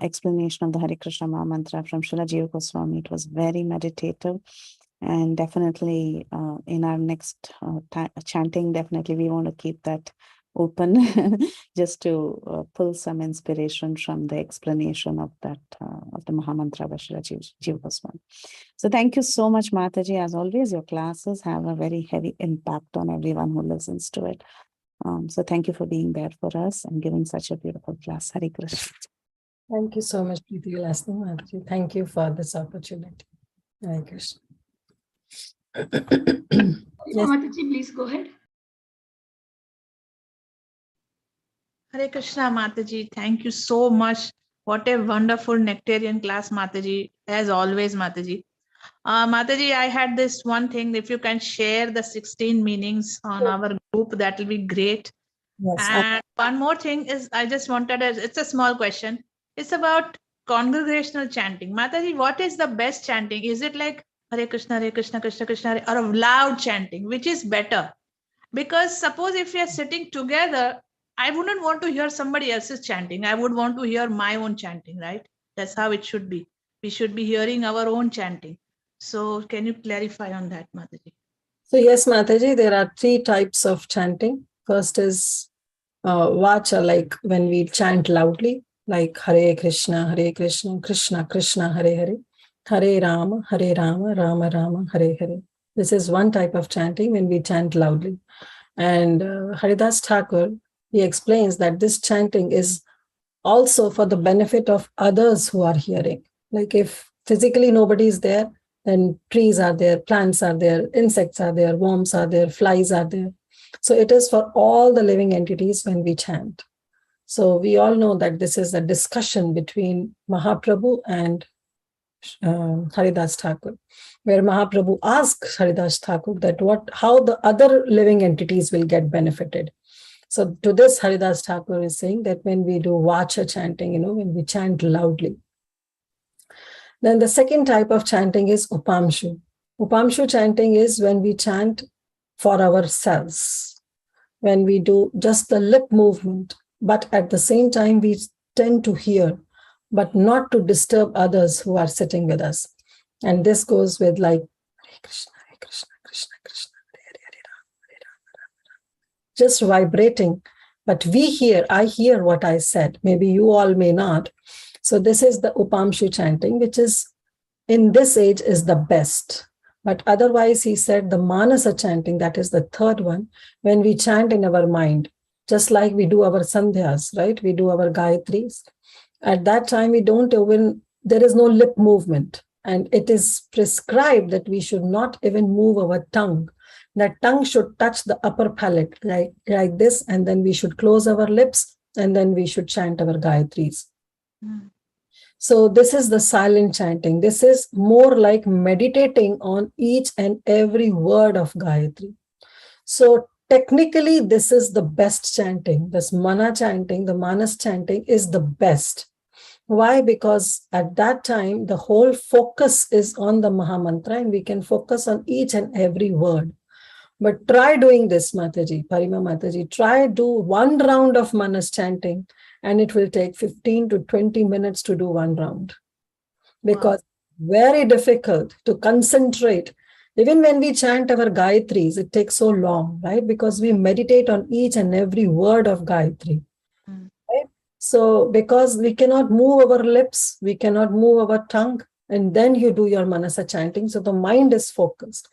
explanation of the Hare Krishna Maha Mantra from Srila Jiva Goswami. It was very meditative, and definitely in our next chanting, definitely we want to keep that open just to pull some inspiration from the explanation of that of the Maha Mantra by Srila Jiva Goswami. So thank you so much, Mataji. As always, your classes have a very heavy impact on everyone who listens to it. So thank you for being there for us and giving such a beautiful class. Hare Krishna. Thank you so much, Preeti Vilasni Mataji. Thank you for this opportunity. Hare Krishna. Yes. Mataji, please go ahead. Hare Krishna, Mataji. Thank you so much. What a wonderful nectarian class, Mataji. As always, Mataji. Mataji, I had this one thing. If you can share the 16 meanings on our group, that will be great. Yes. And one more thing is, I just wanted, it's a small question. It's about congregational chanting. Mataji, what is the best chanting? Is it like Hare Krishna, Krishna Krishna, Hare, or a loud chanting? Which is better? Because suppose if we are sitting together, I wouldn't want to hear somebody else's chanting. I would want to hear my own chanting, right? That's how it should be. We should be hearing our own chanting. So can you clarify on that, Mataji? So yes, Mataji, there are 3 types of chanting. First is vacha, like when we chant loudly, like Hare Krishna, Krishna Krishna, Hare Hare, Hare Rama, Rama Rama, Hare Hare. This is one type of chanting when we chant loudly. And Haridas Thakur, he explains that this chanting is also for the benefit of others who are hearing. Like if physically nobody is there, then trees are there, plants are there, insects are there, worms are there, flies are there. So it is for all the living entities when we chant. So we all know that this is a discussion between Mahaprabhu and Haridas Thakur, where Mahaprabhu asks Haridas Thakur that how the other living entities will get benefited. So to this, Haridas Thakur is saying that when we do vacha chanting, when we chant loudly. Then the second type of chanting is upamshu. Upamshu chanting is when we chant for ourselves, when we do just the lip movement, but at the same time we tend to hear, but not to disturb others who are sitting with us. And this goes with like Hare Krishna, Krishna Krishna, Hare Hare, Hare Rama, just vibrating. But I hear what I said. Maybe you all may not. So this is the Upamshu chanting, which is in this age is the best. But otherwise, he said the Manasa chanting, that is the third one, when we chant in our mind, just like we do our sandhyas, right? We do our gayatris. At that time, there is no lip movement. And it is prescribed that we should not even move our tongue. That tongue should touch the upper palate like this, and then we should close our lips, and then we should chant our gayatris. So this is the silent chanting. This is more like meditating on each and every word of Gayatri. So technically, this is the best chanting. This mana chanting, the manas chanting is the best. Why? Because at that time, the whole focus is on the Mahamantra, and we can focus on each and every word. But try doing this, Mataji, Parima Mataji. Try do one round of manas chanting, and it will take 15 to 20 minutes to do one round. Because very difficult to concentrate. Even when we chant our Gayatris, it takes so long, right? Because we meditate on each and every word of Gayatri. Right? So because we cannot move our lips, we cannot move our tongue, and then you do your Manasa chanting. So the mind is focused.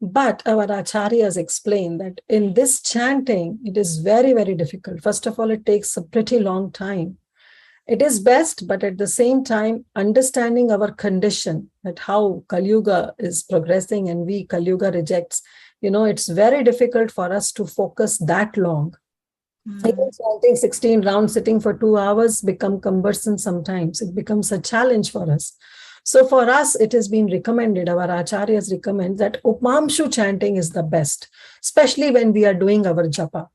But our acharyas explain that in this chanting, it is very, very difficult. First of all, it takes a pretty long time. It is best, but at the same time, understanding our condition, that how Kali Yuga is progressing and Kali Yuga rejects, it's very difficult for us to focus that long. Even chanting 16 rounds, sitting for 2 hours become cumbersome sometimes. It becomes a challenge for us. So for us, it has been recommended, our acharyas recommend that Upamshu chanting is the best, especially when we are doing our japa.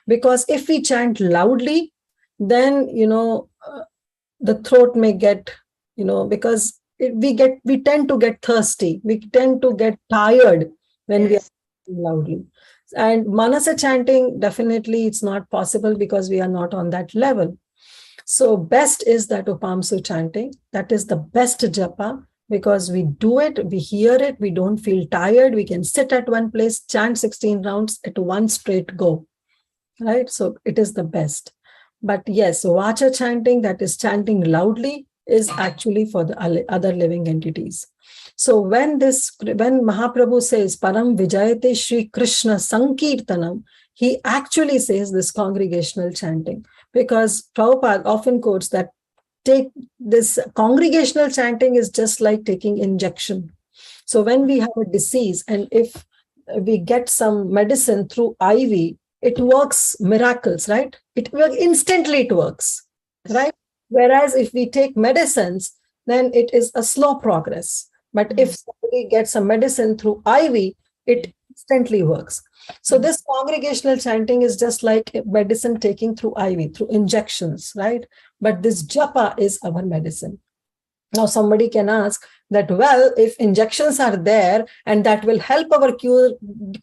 Because if we chant loudly, then, the throat may get, because we tend to get thirsty. We tend to get tired when we are loudly. And Manasa chanting, definitely it's not possible because we are not on that level. So best is that Upamshu chanting. That is the best japa because we do it, we hear it, we don't feel tired. We can sit at one place, chant 16 rounds at one straight go, right? So it is the best. But yes, Vacha chanting, that is chanting loudly, is actually for the other living entities. So when Mahaprabhu says Param Vijayate Shri Krishna Sankirtanam, he actually says this congregational chanting, because Prabhupada often quotes that take this congregational chanting is just like taking injection. So when we have a disease and if we get some medicine through IV, it works miracles, right? Instantly it works, right? Whereas if we take medicines, then it is a slow progress. But if somebody gets a medicine through IV, it instantly works. So this congregational chanting is just like medicine taking through IV, through injections, right? But this japa is our medicine. Now somebody can ask that, well, if injections are there and that will help our cure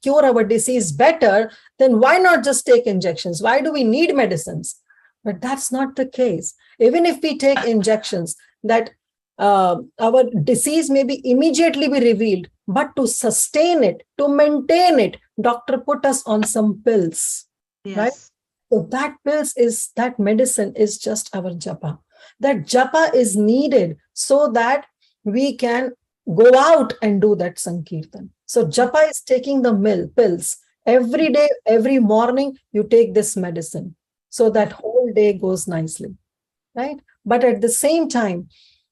our disease better, then why not just take injections? Why do we need medicines? But that's not the case. Even if we take injections, that our disease may be immediately be revealed, but to sustain it, to maintain it, doctor put us on some pills, right? So that medicine is just our japa. That japa is needed so that we can go out and do that sankirtan. So japa is taking the pills. Every day, every morning, you take this medicine. So that whole day goes nicely, right? But at the same time,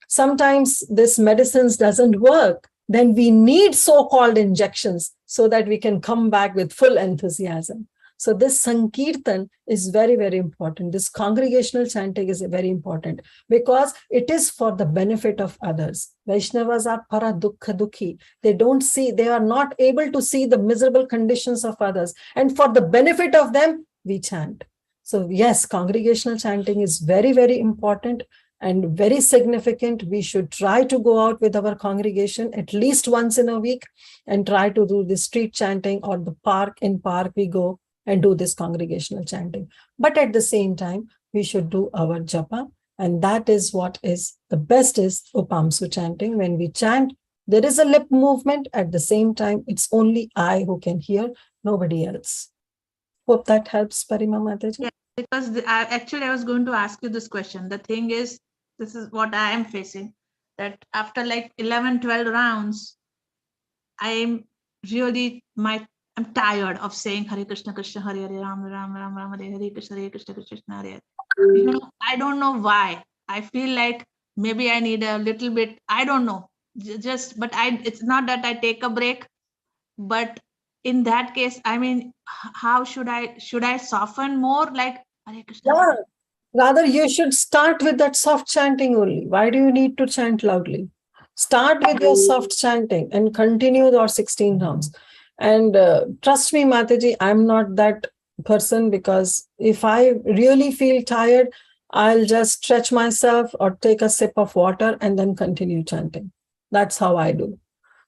sometimes this medicines doesn't work. Then we need so-called injections so that we can come back with full enthusiasm. So this Sankirtan is very, very important. This congregational chanting is very important because it is for the benefit of others. Vaishnavas are para dukkha dukhi. They are not able to see the miserable conditions of others. And for the benefit of them, we chant. So yes, congregational chanting is very, very important and very significant. We should try to go out with our congregation at least once in a week and try to do the street chanting or the park we go and do this congregational chanting. But at the same time, we should do our japa. And that is what is the best is Upamshu chanting. When we chant, there is a lip movement. At the same time, it's only I who can hear, nobody else. Hope that helps, Parima Mataji. Yeah, because actually I was going to ask you this question. The thing is, this is what I am facing, that after like 11, 12 rounds, I'm really, I'm tired of saying Hare Krishna, Krishna Hare Hare, Ram Ram, Ram Ram, Hare Krishna, Krishna Krishna, Hare Hare. You know, I don't know why. I feel like maybe I need a little bit, I don't know, but it's not that I take a break, but in that case, I mean, how should I soften more, like Hare Krishna? Yeah. Rather, you should start with that soft chanting only. Why do you need to chant loudly? Start with your soft chanting and continue your 16 rounds. And trust me, Mataji, I'm not that person, because if I really feel tired, I'll just stretch myself or take a sip of water and then continue chanting. That's how I do.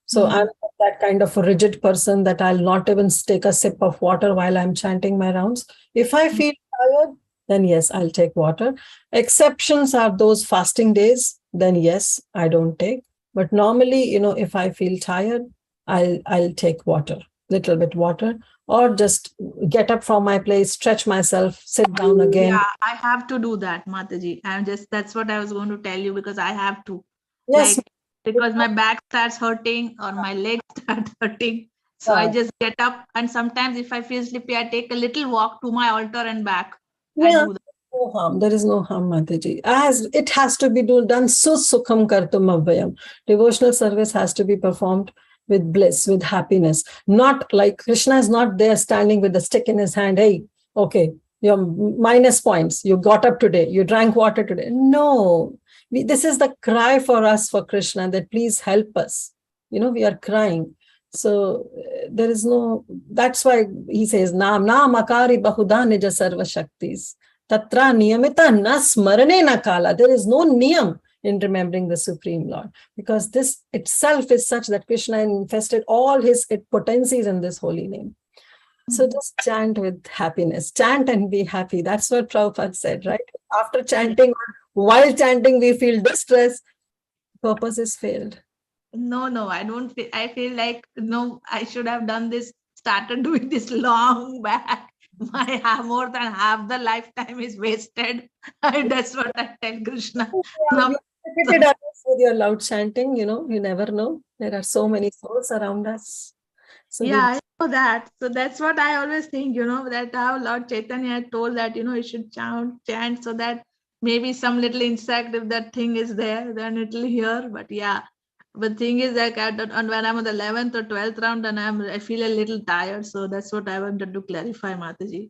So I'm not that kind of a rigid person that I'll not even take a sip of water while I'm chanting my rounds. If I feel tired, then yes, I'll take water. Exceptions are those fasting days, then yes, I don't take. But normally, you know, if I feel tired, I'll take water, little bit water, or just get up from my place, stretch myself, sit down again. Yeah, I have to do that, Mataji. That's what I was going to tell you, because I have to. Yes. Like, because my back starts hurting or my legs start hurting. So I just get up, and sometimes if I feel sleepy, I take a little walk to my altar and back. Yeah. I do that. No harm. There is no harm, Mataji. As it has to be done, sukham kartum abhayam. Devotional service has to be performed with bliss, with happiness. Not like Krishna is not there standing with a stick in his hand. Hey, okay, your minus points. You got up today. You drank water today. No, this is the cry for us, for Krishna, that please help us. You know, we are crying. So there is no, that's why he says, Nam akari bahuda nija sarva shaktis. Tatra niyamita na smarane na kala. There is no niyam in remembering the Supreme Lord, because this itself is such that Krishna infested all his potencies in this holy name. So just chant with happiness. Chant and be happy. That's what Prabhupada said, right? After chanting, while chanting, we feel distress. Purpose is failed. No, I don't feel, I feel like, no, I should have done this, started doing this long back. More than half the lifetime is wasted. That's what I tell Krishna. Now, you benefited others with your loud chanting, you know, you never know. There are so many souls around us. So yeah, I know that. So that's what I always think, you know, that how Lord Chaitanya had told that, you know, you should chant so that maybe some little insect, if that thing is there, then it will hear. But yeah, but thing is that when I'm on the 11th or 12th round, and I feel a little tired. So that's what I wanted to clarify, Mataji.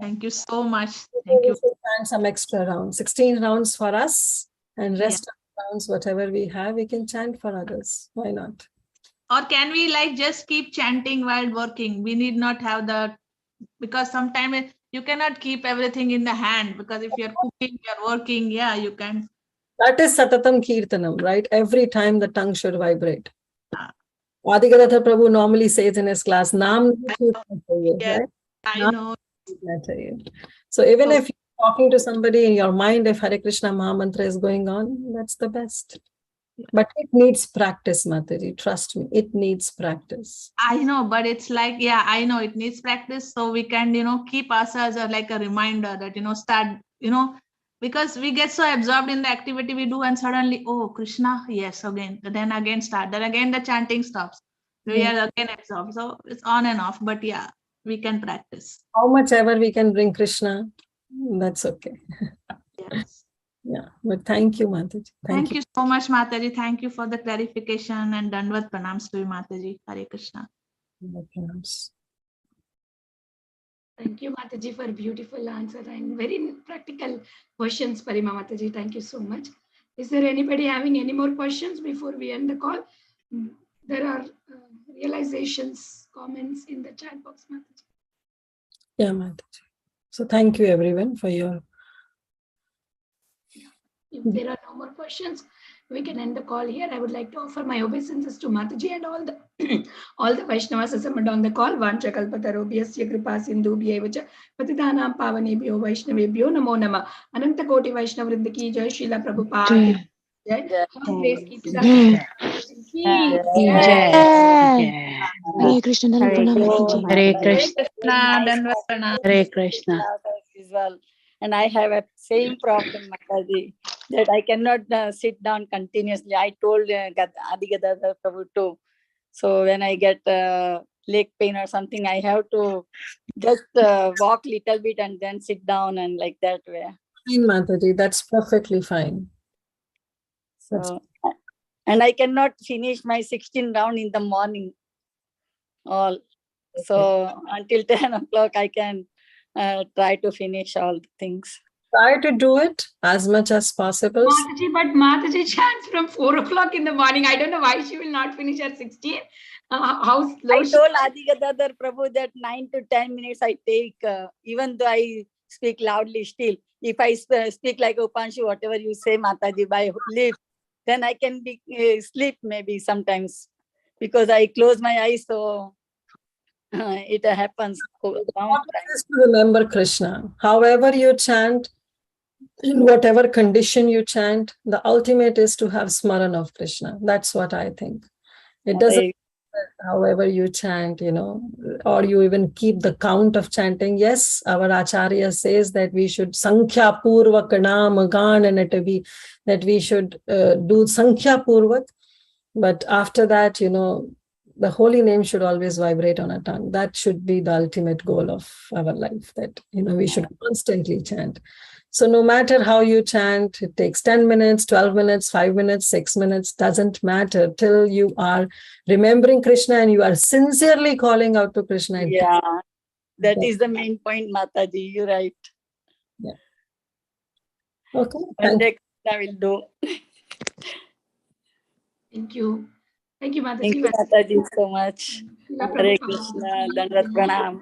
Thank you so much. Thank you. We should chant some extra rounds, 16 rounds for us, and rest of the rounds, whatever we have, we can chant for others. Why not? Or can we like just keep chanting while working? We need not have because sometimes you cannot keep everything in the hand, because if you're cooking, you're working, yeah, you can. That is Satatam Kirtanam, right? Every time the tongue should vibrate. Adi Gadadhar Prabhu normally says in his class, Naam Yes, right? I know. So even if you're talking to somebody in your mind, if Hare Krishna Maha Mantra is going on, that's the best. But it needs practice, Mataji. Trust me, it needs practice. I know, but it's like, yeah, I know it needs practice. So we can, you know, keep ourselves like a reminder that, you know, start, you know, because we get so absorbed in the activity we do, and suddenly, oh, Krishna, yes, again, then again start, then again the chanting stops. We are again absorbed. So it's on and off, but yeah, we can practice. How much ever we can bring Krishna, that's okay. Yes. Yeah, but thank you, Mataji. Thank you so much, Mataji. Thank you for the clarification, and Dandvat Pranams to you, Mataji. Hare Krishna. Thank you, Mataji, for beautiful answer and very practical questions, Parima Mataji. Thank you so much. Is there anybody having any more questions before we end the call? There are realizations, comments in the chat box, Mataji. Yeah, Mataji. So thank you, everyone, for your... If there are no more questions, we can end the call here. I would like to offer my obeisances to Mataji and all the Vaishnavas assembled on the call. Vancha kalpatarobhyasya kripa sindhubhyevacha patitanam pavanebhyo Vaishnavebhyo namo namah. Ananta koti Vaishnav vrinda ki jai. Srila Prabhupada jai. All praise keeps us. Ki Jai. Jai. Hare Krishna, Dandavat Hare Pranam, Krishna. Mataji. Hare Hare Krishna. Krishna, Dandavat Pranam. Hare Krishna. As well. And I have a same problem, Mataji, that I cannot sit down continuously. I told Adi Gadadhar Prabhu too. So when I get leg pain or something, I have to just walk little bit and then sit down and like that way. Fine, Mataji, that's perfectly fine. So, and I cannot finish my 16 round in the morning all. So until 10 o'clock, I can try to finish all the things. Try to do it as much as possible. Mataji, but Mataji chants from 4 o'clock in the morning. I don't know why she will not finish at 16. How slow I she told Adi Gadadhar Prabhu that 9 to 10 minutes I take, even though I speak loudly still. If I speak like Upanshu, whatever you say, Mataji, by lips, then I can be sleep maybe sometimes because I close my eyes, so it happens. Is to remember Krishna. However you chant, in whatever condition you chant, the ultimate is to have smaran of Krishna. That's what I think. It doesn't matter however you chant, or you even keep the count of chanting. Yes, our Acharya says that we should Sankhya Purvak Naam Gan and that we should do Sankhya Purvak. But after that, the holy name should always vibrate on our tongue. That should be the ultimate goal of our life, that, we should constantly chant. So no matter how you chant, it takes 10 minutes, 12 minutes, 5 minutes, 6 minutes, doesn't matter, till you are remembering Krishna and you are sincerely calling out to Krishna. Yeah, that is the main point, Mataji. You're right. Yeah. Okay. One day Krishna will do. Thank you. Thank you, Mataji. Thank you, Mataji, so much. Srila Hare Prabhupada. Krishna, Dandavat Pranam.